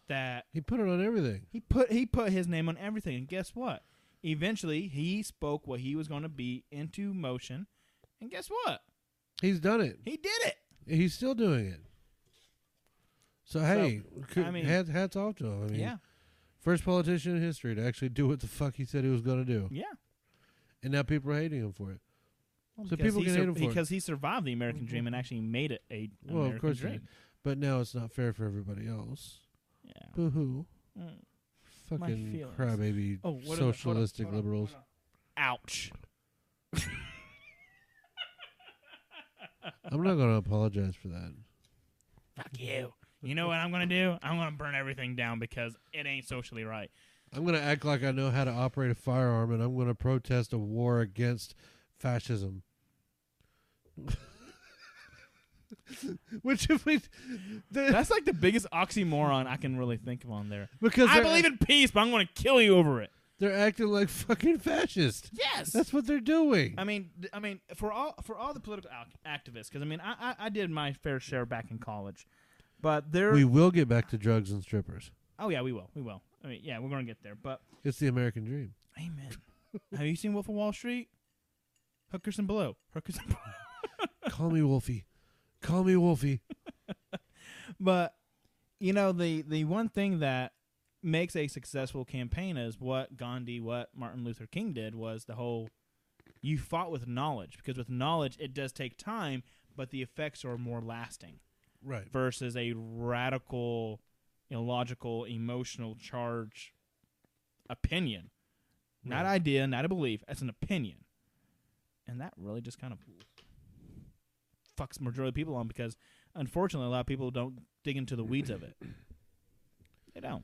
Speaker 4: that
Speaker 1: he put it on everything.
Speaker 4: He put his name on everything, and guess what? Eventually, he spoke what he was going to be into motion, and guess what?
Speaker 1: He's done it.
Speaker 4: He did it.
Speaker 1: He's still doing it. So hey,
Speaker 4: I mean,
Speaker 1: hats off to him. I mean,
Speaker 4: yeah.
Speaker 1: First politician in history to actually do what the fuck he said he was going to do.
Speaker 4: Yeah.
Speaker 1: And now people are hating him for it.
Speaker 4: Well,
Speaker 1: so people can hate him for it.
Speaker 4: Because he survived the American dream and actually made it a American
Speaker 1: of course
Speaker 4: dream.
Speaker 1: he did. But now it's not fair for everybody else.
Speaker 4: Yeah.
Speaker 1: Boo-hoo.
Speaker 4: Mm.
Speaker 1: Fucking crybaby socialistic liberals.
Speaker 4: Ouch.
Speaker 1: I'm not going to apologize for that.
Speaker 4: Fuck you. You know what I'm going to do? I'm going to burn everything down because it ain't socially right.
Speaker 1: I'm going to act like I know how to operate a firearm, and I'm going to protest a war against fascism. Which if we...
Speaker 4: That's like the biggest oxymoron I can really think of on there.
Speaker 1: Because
Speaker 4: I believe in peace, but I'm going to kill you over it.
Speaker 1: They're acting like fucking fascists.
Speaker 4: Yes,
Speaker 1: that's what they're doing.
Speaker 4: I mean, for all the political activists, because I mean, I did my fair share back in college, but
Speaker 1: we will get back to drugs and strippers.
Speaker 4: Oh yeah, we will. I mean, yeah, we're going to get there, but
Speaker 1: it's the American dream.
Speaker 4: Amen. Have you seen Wolf of Wall Street? Hookers and Below.
Speaker 1: Call me Wolfie. Call me Wolfie.
Speaker 4: But you know, the one thing that makes a successful campaign is what Gandhi, what Martin Luther King did was the whole you fought with knowledge, because with knowledge it does take time, but the effects are more lasting.
Speaker 1: Right.
Speaker 4: Versus a radical, illogical, emotional charge opinion. Right. Not idea, not a belief. It's an opinion. And that really just kind of fucks majority of people on, because unfortunately a lot of people don't dig into the weeds of it. They don't.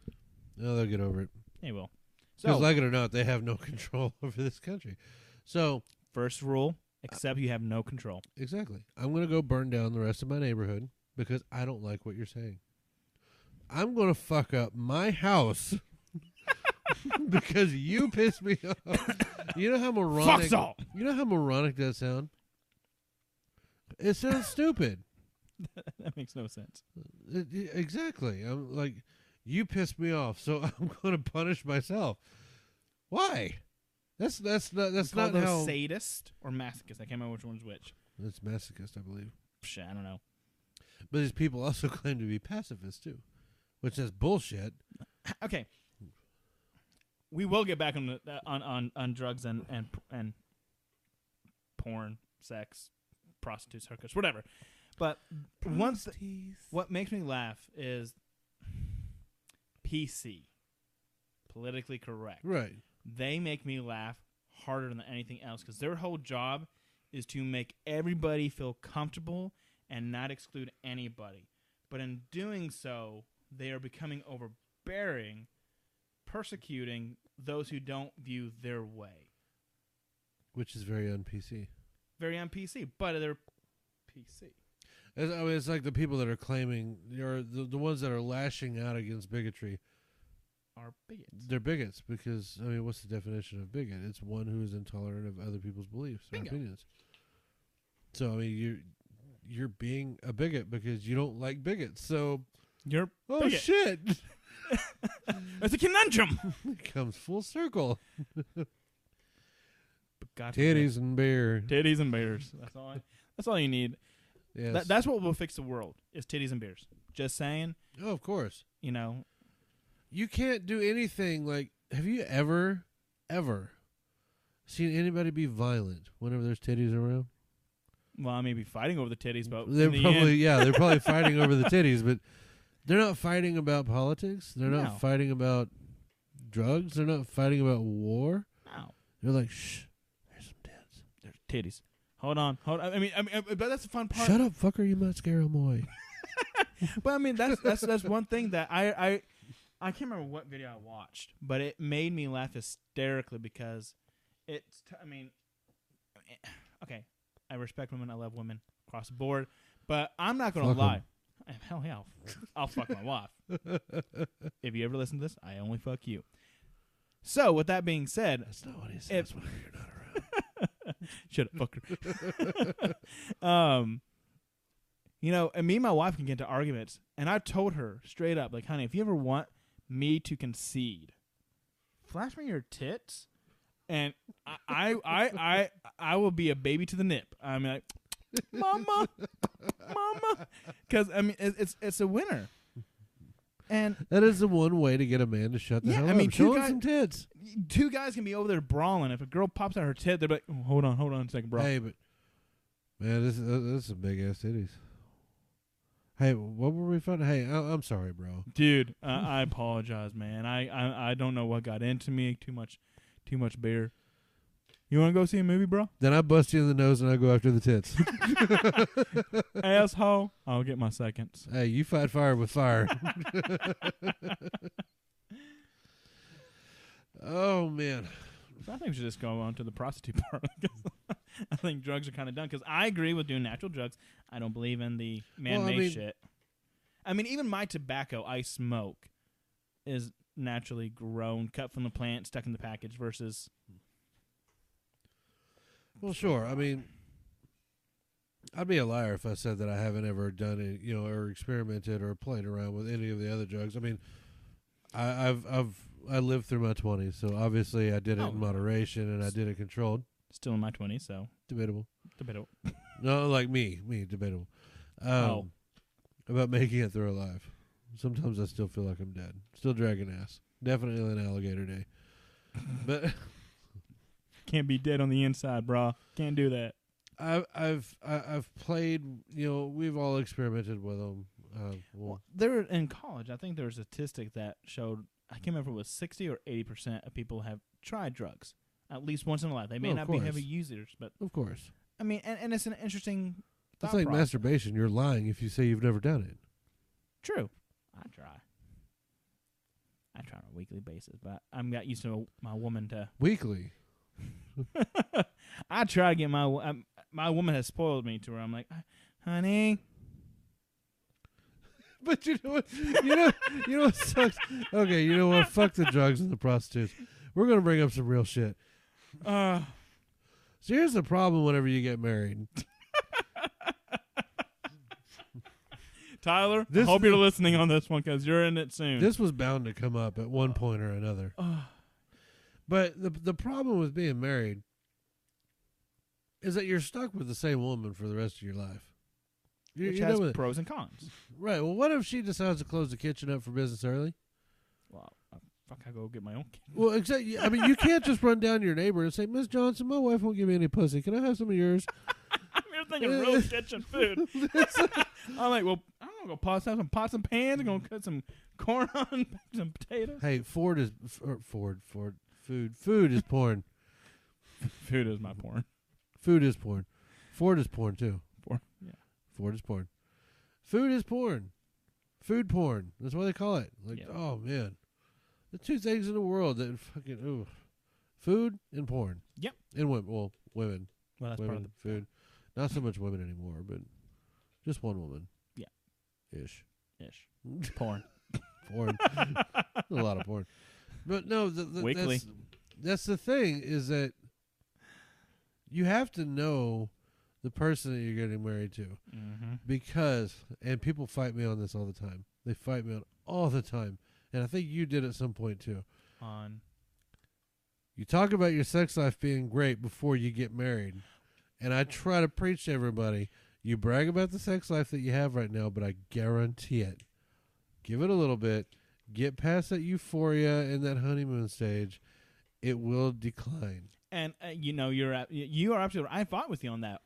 Speaker 1: No, they'll get over it.
Speaker 4: They will.
Speaker 1: Because
Speaker 4: So,
Speaker 1: like it or not, they have no control over this country. So
Speaker 4: first rule, accept you have no control.
Speaker 1: exactly, I'm gonna go burn down the rest of my neighborhood because I don't like what you're saying. I'm gonna fuck up my house because you pissed me off. You know how moronic?
Speaker 4: Fuck all.
Speaker 1: You know how moronic that sound? It sounds stupid.
Speaker 4: That makes no sense.
Speaker 1: Exactly. I'm like, you pissed me off, so I'm going to punish myself. Why? That's not
Speaker 4: those
Speaker 1: how.
Speaker 4: sadist or masochist. I can't remember which one's which.
Speaker 1: It's masochist, I believe.
Speaker 4: Shit, I don't know.
Speaker 1: But these people also claim to be pacifists too, which is bullshit.
Speaker 4: Okay. We will get back on drugs and porn, sex, prostitutes, hookers, whatever. But what makes me laugh is PC, politically correct.
Speaker 1: Right.
Speaker 4: They make me laugh harder than anything else because their whole job is to make everybody feel comfortable and not exclude anybody. But in doing so, they are becoming overbearing, persecuting those who don't view their way.
Speaker 1: Which is very un-PC.
Speaker 4: Very un-PC, but they're PC.
Speaker 1: It's like the people that are claiming, or the ones that are lashing out against bigotry.
Speaker 4: Are bigots.
Speaker 1: They're bigots because, I mean, what's the definition of bigot? It's one who is intolerant of other people's beliefs or opinions. So, I mean, you're being a bigot because you don't like bigots. So,
Speaker 4: You're
Speaker 1: oh,
Speaker 4: bigot.
Speaker 1: shit.
Speaker 4: It's a conundrum.
Speaker 1: It comes full circle.
Speaker 4: But God
Speaker 1: Titties and beer.
Speaker 4: Titties and beers. That's all you need.
Speaker 1: Yes.
Speaker 4: That's what will fix the world is titties and beers. Just saying.
Speaker 1: Oh, of course.
Speaker 4: You know.
Speaker 1: You can't do anything like, have you ever seen anybody be violent whenever there's titties around?
Speaker 4: Well, I may be fighting over the titties, but
Speaker 1: They're
Speaker 4: in the
Speaker 1: probably
Speaker 4: end,
Speaker 1: they're probably fighting over the titties, but they're not fighting about politics. They're
Speaker 4: No.
Speaker 1: not fighting about drugs. They're not fighting about war.
Speaker 4: no,
Speaker 1: They're like, shh, there's some tits.
Speaker 4: there's titties. Hold on. I mean, but that's the fun part.
Speaker 1: Shut up, fucker! You might scare them away.
Speaker 4: But I mean, that's one thing that I can't remember what video I watched, but it made me laugh hysterically because it's. Okay, I respect women. I love women across the board, but I'm not gonna
Speaker 1: Fuck 'em.
Speaker 4: lie. Hell yeah, I'll fuck my wife. If you ever listen to this, I only fuck you. So with that being said,
Speaker 1: That's not what he says when you're not around.
Speaker 4: shut up, fucker. You know, and me and my wife can get into arguments, and I told her straight up, like, honey, if you ever want me to concede, flash me your tits, and I will be a baby to the nip. I mean, like, mama, because I mean, it's a winner. And
Speaker 1: That is the one way to get a man to shut the hell up.
Speaker 4: I mean,
Speaker 1: Show him some tits.
Speaker 4: two guys can be over there brawling. If a girl pops out her tit, they're like, oh, hold on a second, bro.
Speaker 1: Hey, but man, this is some big ass titties. Hey, what were we fighting? Hey, I'm sorry, bro.
Speaker 4: Dude, I apologize, man. I don't know what got into me. Too much beer. You want to go see a movie, bro?
Speaker 1: Then I bust you in the nose and I go after the tits.
Speaker 4: Asshole. I'll get my seconds.
Speaker 1: Hey, you fight fire with fire. Oh, man.
Speaker 4: So I think we should just go on to the prostitute part. I think drugs are kind of done because I agree with doing natural drugs. I don't believe in the man-made shit. I mean, even my tobacco I smoke is naturally grown, cut from the plant, stuck in the package versus...
Speaker 1: Well, sure. I mean, I'd be a liar if I said that I haven't ever done it, or experimented or played around with any of the other drugs. I mean, I lived through my 20s, so obviously I did it in moderation and I did it controlled.
Speaker 4: Still in my 20s, so...
Speaker 1: Debatable.
Speaker 4: Debatable.
Speaker 1: No, like me, debatable. About making it through alive. Sometimes I still feel like I'm dead. Still dragging ass. Definitely an alligator day. But...
Speaker 4: Can't be dead on the inside, bro. Can't do that.
Speaker 1: I've played. We've all experimented with them.
Speaker 4: Well, there in college, I think there was a statistic that showed I can't remember if it was 60 or 80% of people have tried drugs at least once in a life. They may not be heavy users, but
Speaker 1: of course.
Speaker 4: I mean, and it's an interesting.
Speaker 1: It's like
Speaker 4: process.
Speaker 1: masturbation. You're lying if you say you've never done it.
Speaker 4: True. I try. I try on a weekly basis, but I'm got used to my woman to.
Speaker 1: Weekly.
Speaker 4: I try to get my woman has spoiled me to where I'm like, honey.
Speaker 1: But you know what? You know what sucks? Okay, you know what? Fuck the drugs and the prostitutes. We're gonna bring up some real shit. So here's the problem whenever you get married.
Speaker 4: Tyler, I hope you're listening on this one because you're in it soon.
Speaker 1: This was bound to come up at one point or another. But the problem with being married is that you're stuck with the same woman for the rest of your life.
Speaker 4: Which has pros and cons.
Speaker 1: Right. Well, what if she decides to close the kitchen up for business early?
Speaker 4: Well, I go get my own kitchen.
Speaker 1: Well, exactly. I mean, you can't just run down to your neighbor and say, Miss Johnson, my wife won't give me any pussy. Can I have some of yours?
Speaker 4: You're thinking real kitchen food. I'm like, well, I'm going to go have some pots and pans. I'm going to cut some corn on, some potatoes.
Speaker 1: Hey, Ford. Food is porn.
Speaker 4: Food is my porn.
Speaker 1: Food is porn. Ford is porn, too.
Speaker 4: Yeah.
Speaker 1: Ford is porn. Food is porn. Food porn. That's what they call it. Like, oh, man. The two things in the world that fucking, ooh. Food and porn.
Speaker 4: Yep.
Speaker 1: And women. Well, women.
Speaker 4: Well, that's
Speaker 1: women,
Speaker 4: part of the
Speaker 1: food. Not so much women anymore, but just one woman.
Speaker 4: Yeah.
Speaker 1: Ish.
Speaker 4: Porn.
Speaker 1: Porn. A lot of porn. But no,
Speaker 4: Weekly.
Speaker 1: That's the thing is that you have to know the person that you're getting married to.
Speaker 4: Mm-hmm.
Speaker 1: Because, and people fight me on this all the time. They fight me on all the time. And I think you did at some point too. You talk about your sex life being great before you get married. And I try to preach to everybody, you brag about the sex life that you have right now, but I guarantee it. Give it a little bit. Get past that euphoria and that honeymoon stage. It will decline.
Speaker 4: And, you are absolutely right. I fought with you on that.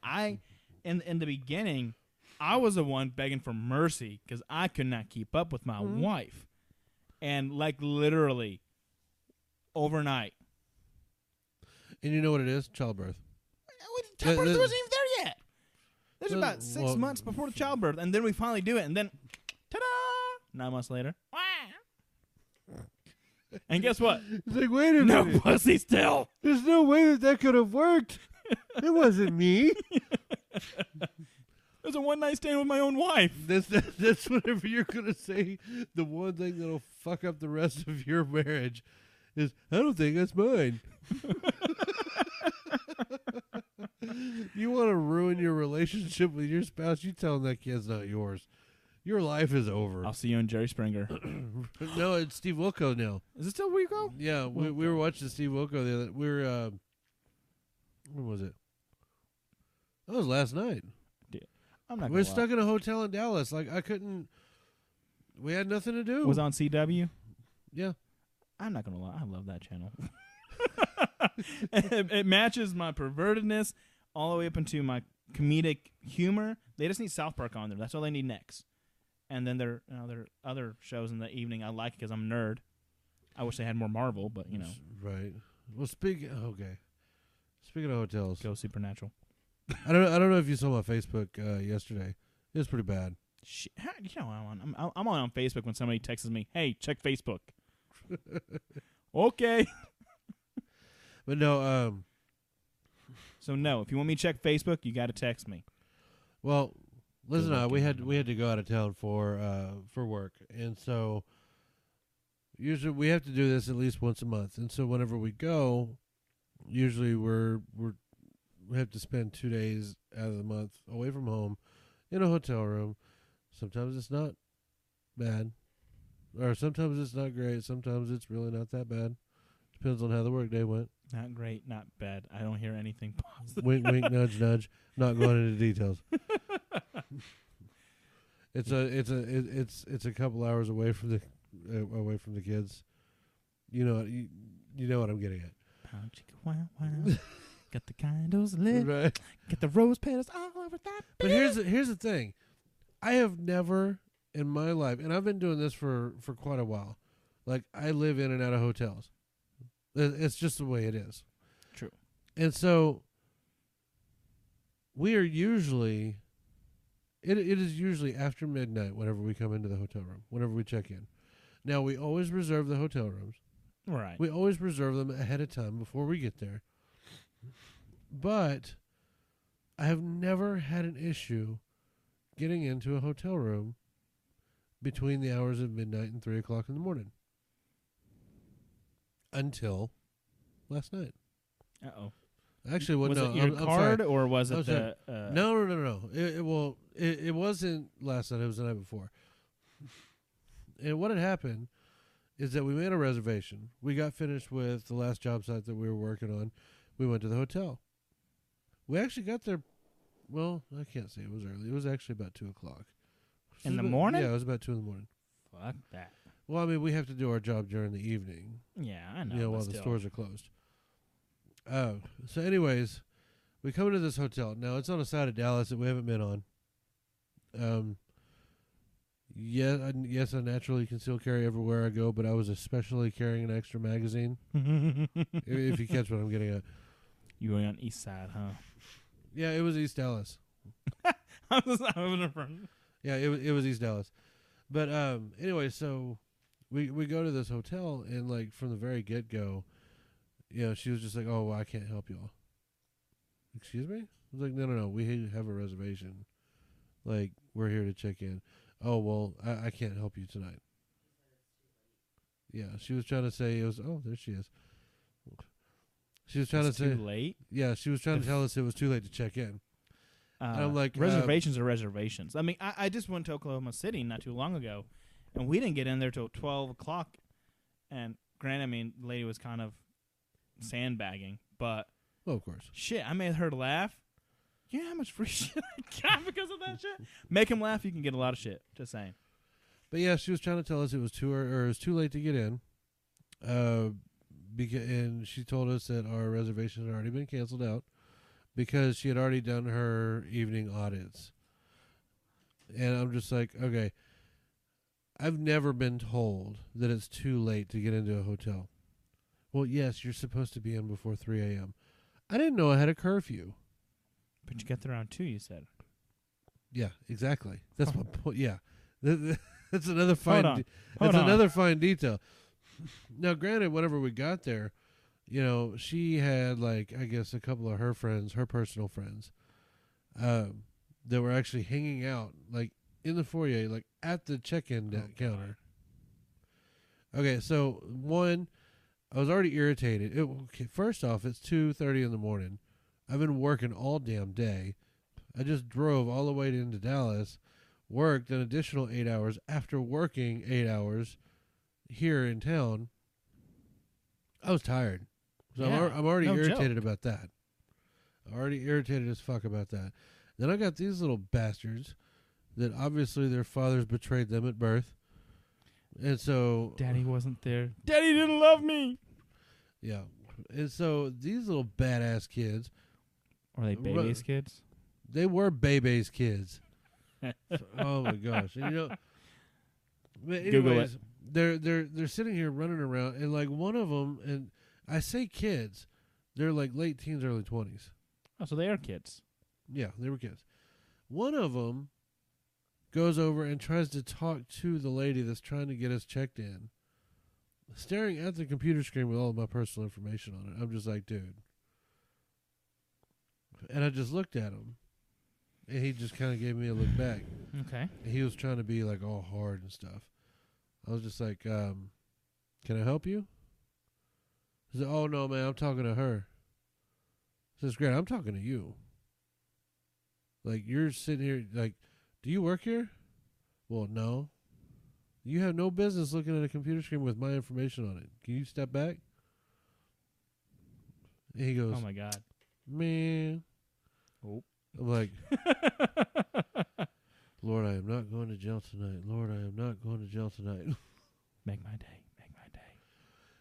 Speaker 4: In the beginning, I was the one begging for mercy because I could not keep up with my wife. And, like, literally, overnight.
Speaker 1: And you know what it is? Childbirth.
Speaker 4: Childbirth wasn't even there yet. There's about 6 months before the childbirth, and then we finally do it, and then, ta-da! 9 months later. And guess what?
Speaker 1: It's like, wait a minute.
Speaker 4: No pussy still.
Speaker 1: There's no way that could have worked. It wasn't me.
Speaker 4: It was a one-night stand with my own wife.
Speaker 1: That's whatever you're going to say. The one thing that'll fuck up the rest of your marriage is, I don't think that's mine. You want to ruin your relationship with your spouse, you tell them that kid's not yours. Your life is over.
Speaker 4: I'll see you on Jerry Springer.
Speaker 1: No, it's Steve Wilco now.
Speaker 4: Is it still where you go?
Speaker 1: Yeah, we were watching Steve Wilco the other. We were. When was it? That was last night.
Speaker 4: Dude, I'm not.
Speaker 1: We were stuck in a hotel in Dallas. Like I couldn't. We had nothing to do.
Speaker 4: Was on CW.
Speaker 1: Yeah.
Speaker 4: I'm not gonna lie. I love that channel. It matches my pervertedness all the way up into my comedic humor. They just need South Park on there. That's all they need next. And then there are other shows in the evening I like because I'm a nerd. I wish they had more Marvel, but
Speaker 1: Right. Well, speaking of hotels,
Speaker 4: go Supernatural.
Speaker 1: I don't know if you saw my Facebook yesterday. It was pretty bad.
Speaker 4: Shit. I'm on Facebook when somebody texts me, "Hey, check Facebook." Okay.
Speaker 1: But no.
Speaker 4: So no, if you want me to check Facebook, you got to text me.
Speaker 1: Well, Liz and I, we had to go out of town for work, and so usually we have to do this at least once a month. And so whenever we go, usually we have to spend 2 days out of the month away from home in a hotel room. Sometimes it's not bad, or sometimes it's not great. Sometimes it's really not that bad. Depends on how the work day went.
Speaker 4: Not great, not bad. I don't hear anything positive.
Speaker 1: Wink, wink, nudge, nudge. Not going into details. It's a couple hours away from the kids. You know what I'm getting at.
Speaker 4: Wow. Got the candles lit.
Speaker 1: Right.
Speaker 4: Get the rose petals all over that.
Speaker 1: But here's the thing. I have never in my life, and I've been doing this for quite a while. Like I live in and out of hotels. It's just the way it is.
Speaker 4: True.
Speaker 1: And so we are usually it is usually after midnight whenever we come into the hotel room, whenever we check in. Now, we always reserve the hotel rooms.
Speaker 4: Right.
Speaker 1: We always reserve them ahead of time before we get there. But I have never had an issue getting into a hotel room between the hours of midnight and 3 o'clock in the morning. Until last night.
Speaker 4: Uh-oh.
Speaker 1: Actually,
Speaker 4: was
Speaker 1: no,
Speaker 4: it your
Speaker 1: I'm
Speaker 4: card
Speaker 1: sorry.
Speaker 4: or was it
Speaker 1: I'm
Speaker 4: the...
Speaker 1: No. It wasn't last night. It was the night before. And what had happened is that we made a reservation. We got finished with the last job site that we were working on. We went to the hotel. We actually got there, well, I can't say it was early. It was actually about 2 o'clock.
Speaker 4: In the morning?
Speaker 1: Yeah, it was about 2 in the morning.
Speaker 4: Fuck that.
Speaker 1: Well, I mean, we have to do our job during the evening.
Speaker 4: Yeah, I know.
Speaker 1: While
Speaker 4: still.
Speaker 1: the stores are closed. So anyways, we come into this hotel. Now, it's on a side of Dallas that we haven't been on. Yes, I naturally can still carry everywhere I go, but I was especially carrying an extra magazine. if you catch what I'm getting at.
Speaker 4: You were on East Side, huh?
Speaker 1: Yeah, it was East Dallas.
Speaker 4: I was in front.
Speaker 1: Yeah, it was East Dallas. But anyway, so we go to this hotel, and like from the very get-go, she was just like, "Oh, well, I can't help y'all." Excuse me? I was like, No, we have a reservation. Like, we're here to check in. Oh, well, I can't help you tonight. Yeah, she was trying to say it was. Oh, there she is. She was trying to say
Speaker 4: too late.
Speaker 1: Yeah, she was trying to tell us it was too late to check in. And I'm like,
Speaker 4: reservations are reservations. I mean, I just went to Oklahoma City not too long ago, and we didn't get in there till 12 o'clock. And granted, I mean, the lady was kind of sandbagging, but
Speaker 1: well, of course,
Speaker 4: shit, I made her laugh. You know how much free shit I got because of that shit? Make him laugh, you can get a lot of shit. Just saying.
Speaker 1: But yeah, she was trying to tell us it was it was too late to get in. And she told us that our reservation had already been canceled out because she had already done her evening audits. And I'm just like, okay, I've never been told that it's too late to get into a hotel. Well, yes, you're supposed to be in before 3 a.m. I didn't know I had a curfew.
Speaker 4: But you got there around 2, you said.
Speaker 1: Yeah, exactly. That's my point. Yeah. That's another fine fine detail. Now, granted, whenever we got there, she had, like, I guess a couple of her friends, her personal friends, that were actually hanging out, like, in the foyer, like, at the check-in counter. Okay, so, one, I was already irritated. First off, it's 2:30 in the morning. I've been working all damn day. I just drove all the way into Dallas, worked an additional 8 hours after working 8 hours here in town. I was tired. So I'm already irritated about that. I'm already irritated as fuck about that. Then I got these little bastards that obviously their fathers betrayed them at birth. And so
Speaker 4: Daddy wasn't there. Daddy didn't love me.
Speaker 1: Yeah. And so these little badass kids.
Speaker 4: Are they baby's kids?
Speaker 1: They were baby's kids. Oh my gosh. And, anyways, they're sitting here running around, and like one of them, and I say kids, they're like late teens, early 20s.
Speaker 4: Oh, so they are kids.
Speaker 1: Yeah, they were kids. One of them goes over and tries to talk to the lady that's trying to get us checked in, staring at the computer screen with all of my personal information on it. I'm just like, dude. And I just looked at him, and he just kind of gave me a look back.
Speaker 4: Okay.
Speaker 1: And he was trying to be like all hard and stuff. I was just like, can I help you? He said, oh, no, man, I'm talking to her. I said, great, I'm talking to you. Like, you're sitting here, like, do you work here? Well, no. You have no business looking at a computer screen with my information on it. Can you step back? And he goes,
Speaker 4: oh, my God.
Speaker 1: Man.
Speaker 4: Oh.
Speaker 1: I'm like, Lord, I am not going to jail tonight. Lord, I am not going to jail tonight.
Speaker 4: Make my day. Make my day.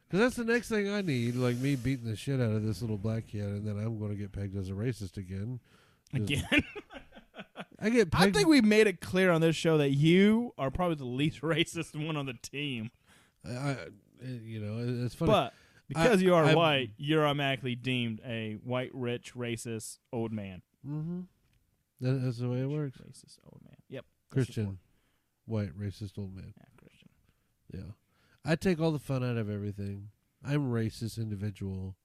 Speaker 1: Because that's the next thing I need, like me beating the shit out of this little black kid, and then I'm going to get pegged as a racist again.
Speaker 4: Again?
Speaker 1: I get pegged.
Speaker 4: I think we made it clear on this show that you are probably the least racist one on the team.
Speaker 1: It's funny.
Speaker 4: But because you are white, you're automatically deemed a white, rich, racist, old man.
Speaker 1: Mm-hmm. That's the way it works.
Speaker 4: Racist, old man. Yep.
Speaker 1: Christian, white, racist, old man.
Speaker 4: Yeah, Christian.
Speaker 1: Yeah. I take all the fun out of everything. I'm a racist individual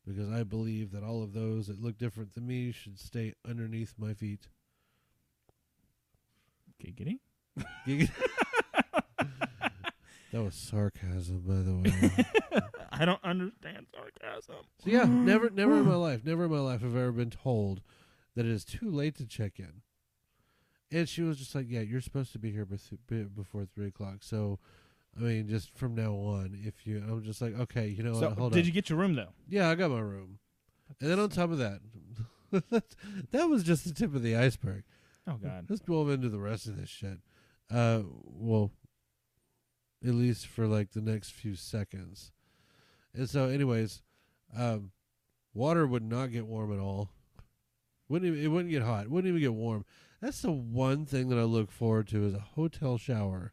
Speaker 1: because I believe that all of those that look different than me should stay underneath my feet.
Speaker 4: Giggity?
Speaker 1: That was sarcasm, by the way.
Speaker 4: I don't understand sarcasm.
Speaker 1: So yeah, never in my life have I ever been told that it is too late to check in. And she was just like, yeah, you're supposed to be here before 3 o'clock. So, I mean, just from now on, I'm just like, okay, you know what, hold on.
Speaker 4: Did you get your room, though?
Speaker 1: Yeah, I got my room. And then on top of that, that was just the tip of the iceberg.
Speaker 4: Oh, God.
Speaker 1: Let's delve into the rest of this shit. Well, at least for like the next few seconds. And so, anyways, water would not get warm at all. It wouldn't get hot. It wouldn't even get warm. That's the one thing that I look forward to is a hotel shower.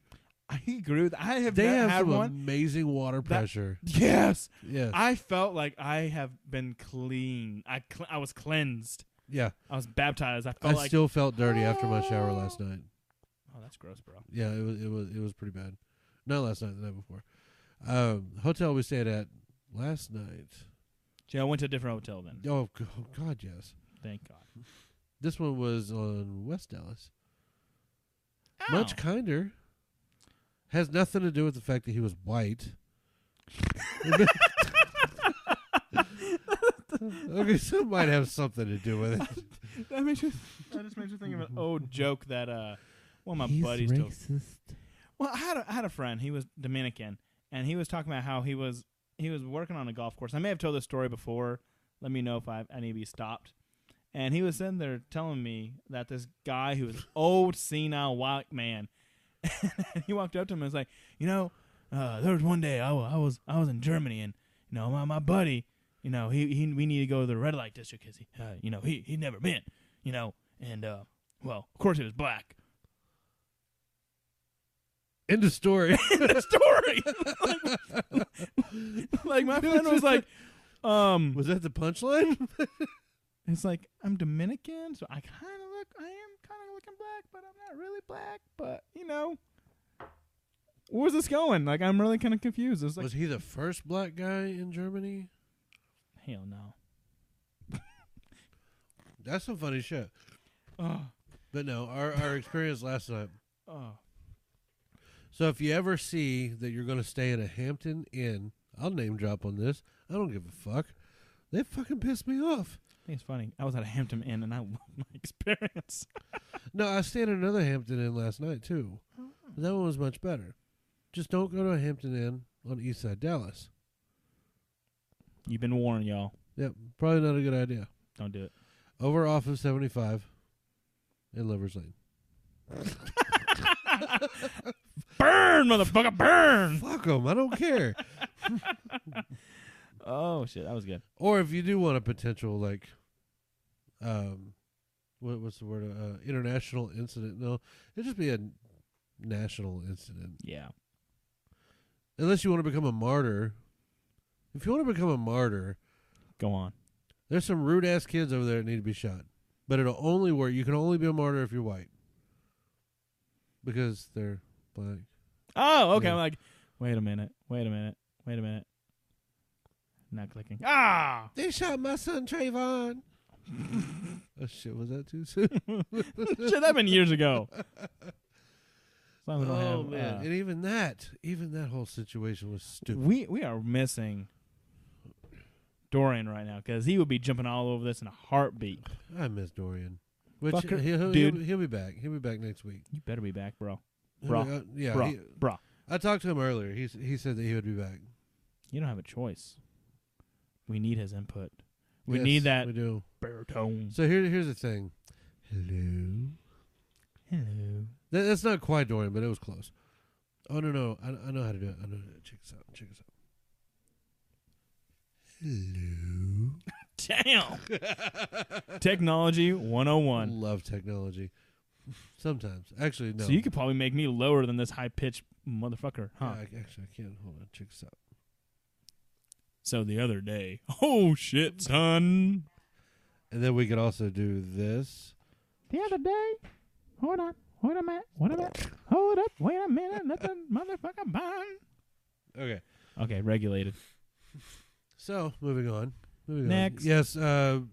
Speaker 4: I agree with that. I have
Speaker 1: They
Speaker 4: never
Speaker 1: have
Speaker 4: had
Speaker 1: some
Speaker 4: one.
Speaker 1: amazing water pressure.
Speaker 4: Yes.
Speaker 1: Yes.
Speaker 4: I felt like I have been clean. I was cleansed.
Speaker 1: Yeah.
Speaker 4: I was baptized. I
Speaker 1: I
Speaker 4: felt
Speaker 1: still felt dirty after my shower last night.
Speaker 4: Oh, that's gross, bro.
Speaker 1: Yeah, it was pretty bad. Not last night, the night before. Hotel we stayed at last night.
Speaker 4: See, I went to a different hotel then.
Speaker 1: Oh God, yes.
Speaker 4: Thank God.
Speaker 1: This one was on West Dallas.
Speaker 4: Ow.
Speaker 1: Much kinder. Has nothing to do with the fact that he was white. Okay, so it might have something to do with it.
Speaker 4: That just makes you think of an old joke that one of my
Speaker 1: He's
Speaker 4: buddies
Speaker 1: racist.
Speaker 4: told. Well, I had a friend. He was Dominican, and he was talking about how he was working on a golf course. I may have told this story before. Let me know if I need to be stopped. And he was sitting there telling me that this guy who was old, senile, white man, he walked up to him and was like, there was one day I was in Germany, and my buddy, we need to go to the red light district because he'd never been, and well, of course he was black.
Speaker 1: End of story.
Speaker 4: End of story. like my friend was like,
Speaker 1: was that the punchline?
Speaker 4: It's like, I'm Dominican, so I am kind of looking black, but I'm not really black. But, where's this going? Like, I'm really kind of confused. Like,
Speaker 1: Was he the first black guy in Germany?
Speaker 4: Hell no.
Speaker 1: That's some funny shit.
Speaker 4: Oh.
Speaker 1: But no, our experience last night.
Speaker 4: Oh.
Speaker 1: So if you ever see that you're going to stay in a Hampton Inn, I'll name drop on this. I don't give a fuck. They fucking pissed me off.
Speaker 4: I think it's funny. I was at a Hampton Inn, and I loved my experience.
Speaker 1: No, I stayed at another Hampton Inn last night, too. But that one was much better. Just don't go to a Hampton Inn on Eastside Dallas.
Speaker 4: You've been warned, y'all.
Speaker 1: Yep, probably not a good idea.
Speaker 4: Don't do it.
Speaker 1: Over off of 75 in Lovers Lane.
Speaker 4: Burn, motherfucker, burn!
Speaker 1: Fuck them, I don't care.
Speaker 4: Oh, shit, that was good.
Speaker 1: Or if you do want a potential, like, what's the word? International incident. No, it'd just be a national incident.
Speaker 4: Yeah.
Speaker 1: Unless you want to become a martyr. If you want to become a martyr,
Speaker 4: Go on.
Speaker 1: there's some rude ass kids over there that need to be shot. But it'll only work. You can only be a martyr if you're white. Because they're black.
Speaker 4: Oh, okay.
Speaker 1: Yeah.
Speaker 4: I'm like, wait a minute. Not clicking. Ah!
Speaker 1: They shot my son Trayvon. Oh shit, was that too soon?
Speaker 4: Shit, that been years ago. As long as we don't have,
Speaker 1: man. And even that whole situation was stupid.
Speaker 4: We are missing Dorian right now because he would be jumping all over this in a heartbeat.
Speaker 1: I miss Dorian. Which
Speaker 4: Fucker,
Speaker 1: he'll be back. He'll be back next week.
Speaker 4: You better be back, bro.
Speaker 1: Yeah,
Speaker 4: Bro.
Speaker 1: I talked to him earlier. He said that he would be back.
Speaker 4: You don't have a choice. We need his input. We
Speaker 1: Yes,
Speaker 4: need that
Speaker 1: we do.
Speaker 4: baritone.
Speaker 1: So here's the thing. Hello. That's not quite Dorian, but it was close. Oh no, I know how to do it. Check this out. Hello.
Speaker 4: Damn. Technology 101.
Speaker 1: Love technology. Sometimes, actually, no.
Speaker 4: So you could probably make me lower than this high pitched motherfucker, huh?
Speaker 1: Yeah, actually, I can't. Hold on. Check this out.
Speaker 4: So the other day, oh shit, son.
Speaker 1: And then we could also do this.
Speaker 4: The other day, hold on, wait a minute, hold up, wait a minute, let the motherfucker burn.
Speaker 1: Okay.
Speaker 4: Regulated.
Speaker 1: So, moving on.
Speaker 4: Next.
Speaker 1: Yes, Dorian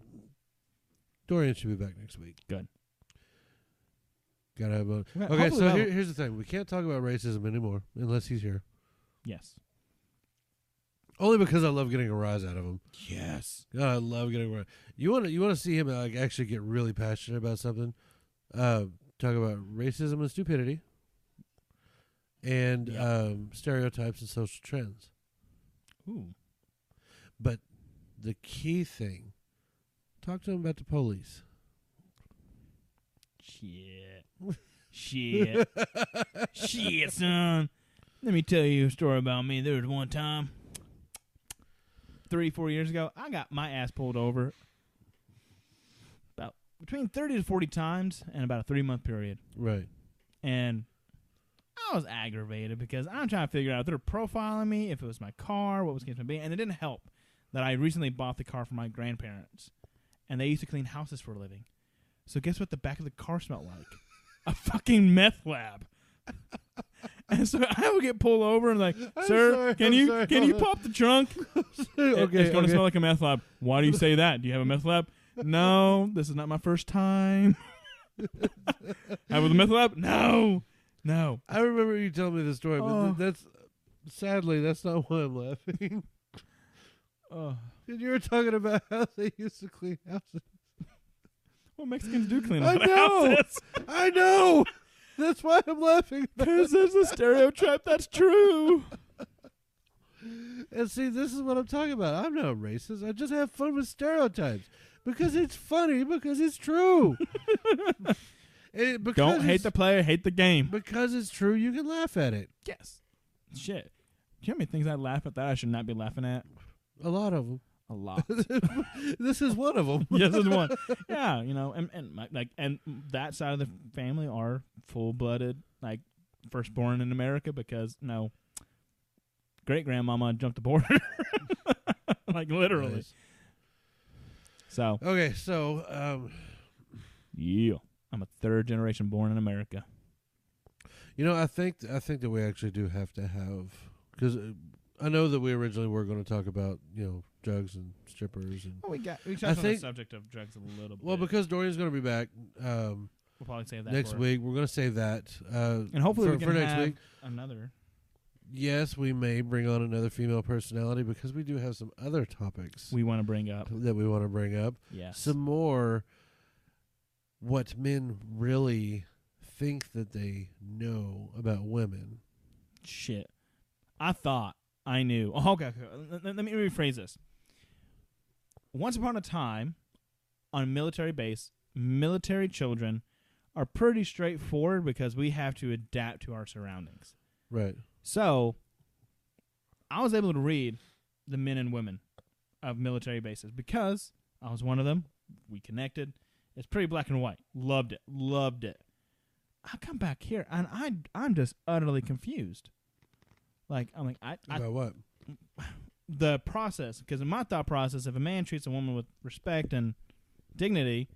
Speaker 1: should be back next week.
Speaker 4: Good.
Speaker 1: Gotta have a...
Speaker 4: Okay,
Speaker 1: Okay, so here's the thing. We can't talk about racism anymore unless he's here.
Speaker 4: Yes.
Speaker 1: Only because I love getting a rise out of him.
Speaker 4: Yes.
Speaker 1: God, I love getting a rise. You want to see him like actually get really passionate about something? Talk about racism and stupidity and stereotypes and social trends.
Speaker 4: Ooh.
Speaker 1: But the key thing, talk to him about the police.
Speaker 4: Shit, son. Let me tell you a story about me. There was one time, 3-4 years ago, I got my ass pulled over about between 30 to 40 times in about a 3-month period.
Speaker 1: Right.
Speaker 4: And I was aggravated because I'm trying to figure out if they're profiling me, if it was my car, what was going to be. And it didn't help that I recently bought the car from my grandparents, and they used to clean houses for a living. So guess what the back of the car smelled like? A fucking meth lab. And so I would get pulled over and like, sir, can you pop the trunk?
Speaker 1: Okay,
Speaker 4: it's going to smell like a meth lab. Why do you say that? Do you have a meth lab? No, this is not my first time. Have a meth lab? No.
Speaker 1: I remember you telling me this story, but that's sadly that's not why I'm laughing. You were talking about how they used to clean houses.
Speaker 4: Well, Mexicans do clean
Speaker 1: I
Speaker 4: up
Speaker 1: know.
Speaker 4: houses.
Speaker 1: I know. That's why I'm laughing.
Speaker 4: Because there's a stereotype that's true.
Speaker 1: And see, this is what I'm talking about. I'm not racist. I just have fun with stereotypes because it's funny, because it's true.
Speaker 4: Don't hate the player, hate the game.
Speaker 1: Because it's true, you can laugh at it.
Speaker 4: Yes. Shit. Do you know how many things I laugh at that I should not be laughing at?
Speaker 1: A lot of them.
Speaker 4: A lot.
Speaker 1: This is one of them.
Speaker 4: Yes, it's one. Yeah, and that side of the family are full-blooded, like firstborn in America because great grandmama jumped the border, like literally.
Speaker 1: Nice.
Speaker 4: So
Speaker 1: okay, so
Speaker 4: yeah, I'm a third generation born in America.
Speaker 1: I think that we actually do have to have, because I know that we originally were going to talk about drugs and strippers and
Speaker 4: we touched on the subject of drugs a little bit.
Speaker 1: Well, because Dorian's going to be back,
Speaker 4: we'll probably save that
Speaker 1: next week. We're going to save that,
Speaker 4: and hopefully we can
Speaker 1: for next
Speaker 4: have
Speaker 1: week.
Speaker 4: Another.
Speaker 1: Yes, we may bring on another female personality because we do have some other topics
Speaker 4: we want to bring up.
Speaker 1: Yes, some more what men really think that they know about women.
Speaker 4: Shit, I thought I knew. Oh, okay. Let me rephrase this. Once upon a time, on a military base, military children are pretty straightforward because we have to adapt to our surroundings.
Speaker 1: Right.
Speaker 4: So, I was able to read the men and women of military bases because I was one of them. We connected. It's pretty black and white. Loved it. I come back here and I'm just utterly confused.
Speaker 1: About what?
Speaker 4: The process, because in my thought process, if a man treats a woman with respect and dignity,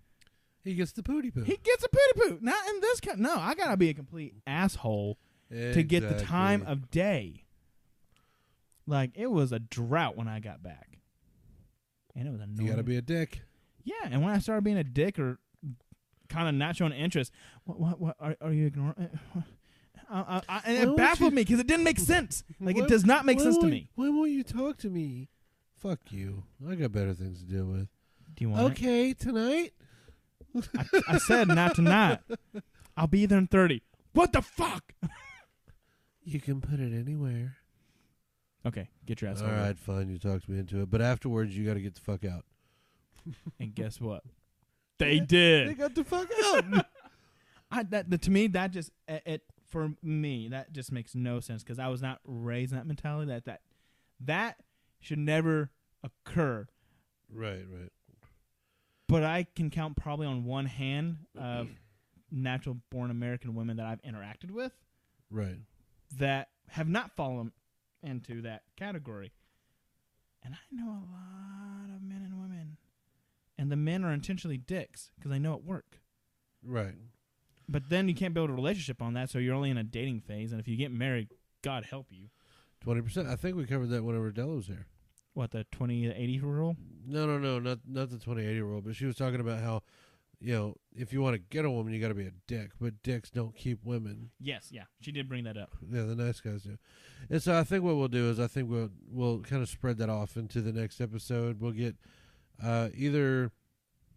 Speaker 1: he gets the pooty poo.
Speaker 4: He gets a pooty poo. Not in this kind. No, I gotta be a complete asshole to get the time of day. Like it was a drought when I got back, and it was annoying.
Speaker 1: You gotta be a dick.
Speaker 4: Yeah, and when I started being a dick or kind of not showing interest, what are you ignoring? And it baffled me because it didn't make sense. Like, it does not make sense to me.
Speaker 1: Why won't you talk to me? Fuck you. I got better things to deal with.
Speaker 4: Do you want
Speaker 1: it? Tonight?
Speaker 4: I said not tonight. I'll be there in 30. What the fuck?
Speaker 1: You can put it anywhere.
Speaker 4: Okay, get your ass
Speaker 1: over. All right, fine. You talked me into it. But afterwards, you got to get the fuck out.
Speaker 4: And guess what? They did.
Speaker 1: They got the fuck out.
Speaker 4: To me, that just... For me, that just makes no sense because I was not raised in that mentality that should never occur.
Speaker 1: Right.
Speaker 4: But I can count probably on one hand of natural-born American women that I've interacted with,
Speaker 1: right,
Speaker 4: that have not fallen into that category. And I know a lot of men and women, and the men are intentionally dicks because they know it work.
Speaker 1: Right.
Speaker 4: But then you can't build a relationship on that, so you're only in a dating phase. And if you get married, God help you.
Speaker 1: 20%. I think we covered that whenever Della was here.
Speaker 4: What, the 20-80 rule?
Speaker 1: No, not the 20/80 rule. But she was talking about how, if you want to get a woman, you got to be a dick. But dicks don't keep women.
Speaker 4: Yes, yeah. She did bring that up.
Speaker 1: Yeah, the nice guys do. And so I think what we'll do is we'll kind of spread that off into the next episode. We'll get either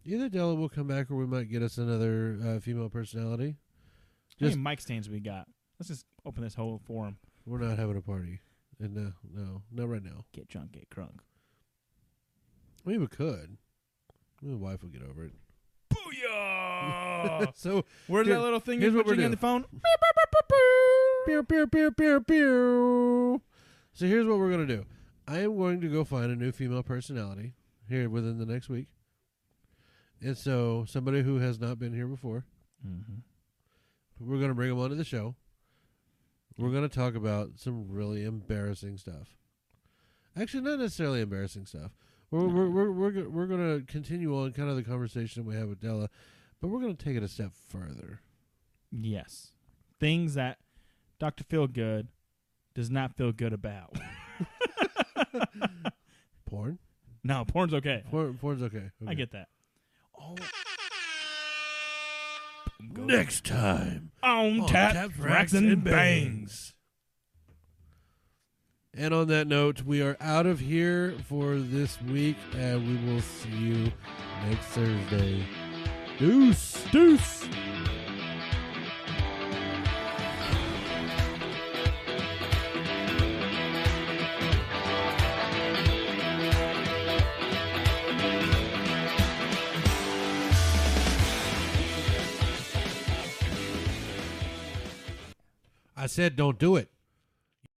Speaker 1: Della will come back, or we might get us another female personality.
Speaker 4: How many mic stands we got? Let's just open this whole forum.
Speaker 1: We're not having a party. And no, not right now.
Speaker 4: Get drunk, get crunk.
Speaker 1: I mean, we could. My wife will get over it.
Speaker 4: Booyah!
Speaker 1: So
Speaker 4: where's that little thing
Speaker 1: here's
Speaker 4: you're
Speaker 1: what we're
Speaker 4: pushing on
Speaker 1: doing.
Speaker 4: the phone?
Speaker 1: Pew, pew, pew, pew, pew. So here's what we're going to do. I am going to go find a new female personality here within the next week. And so somebody who has not been here before, we're going to bring them onto the show. We're going to talk about some really embarrassing stuff. Actually, not necessarily embarrassing stuff. We're going to continue on kind of the conversation we had with Della, but we're going to take it a step further.
Speaker 4: Yes. Things that Dr. Phillgood does not feel good about.
Speaker 1: Porn?
Speaker 4: No, porn's okay.
Speaker 1: Porn's okay.
Speaker 4: I get that. Oh.
Speaker 1: Next time
Speaker 4: on Tap, Racks, and Bangs.
Speaker 1: And on that note, we are out of here for this week, and we will see you next Thursday. Deuce. Deuce. I said don't do it.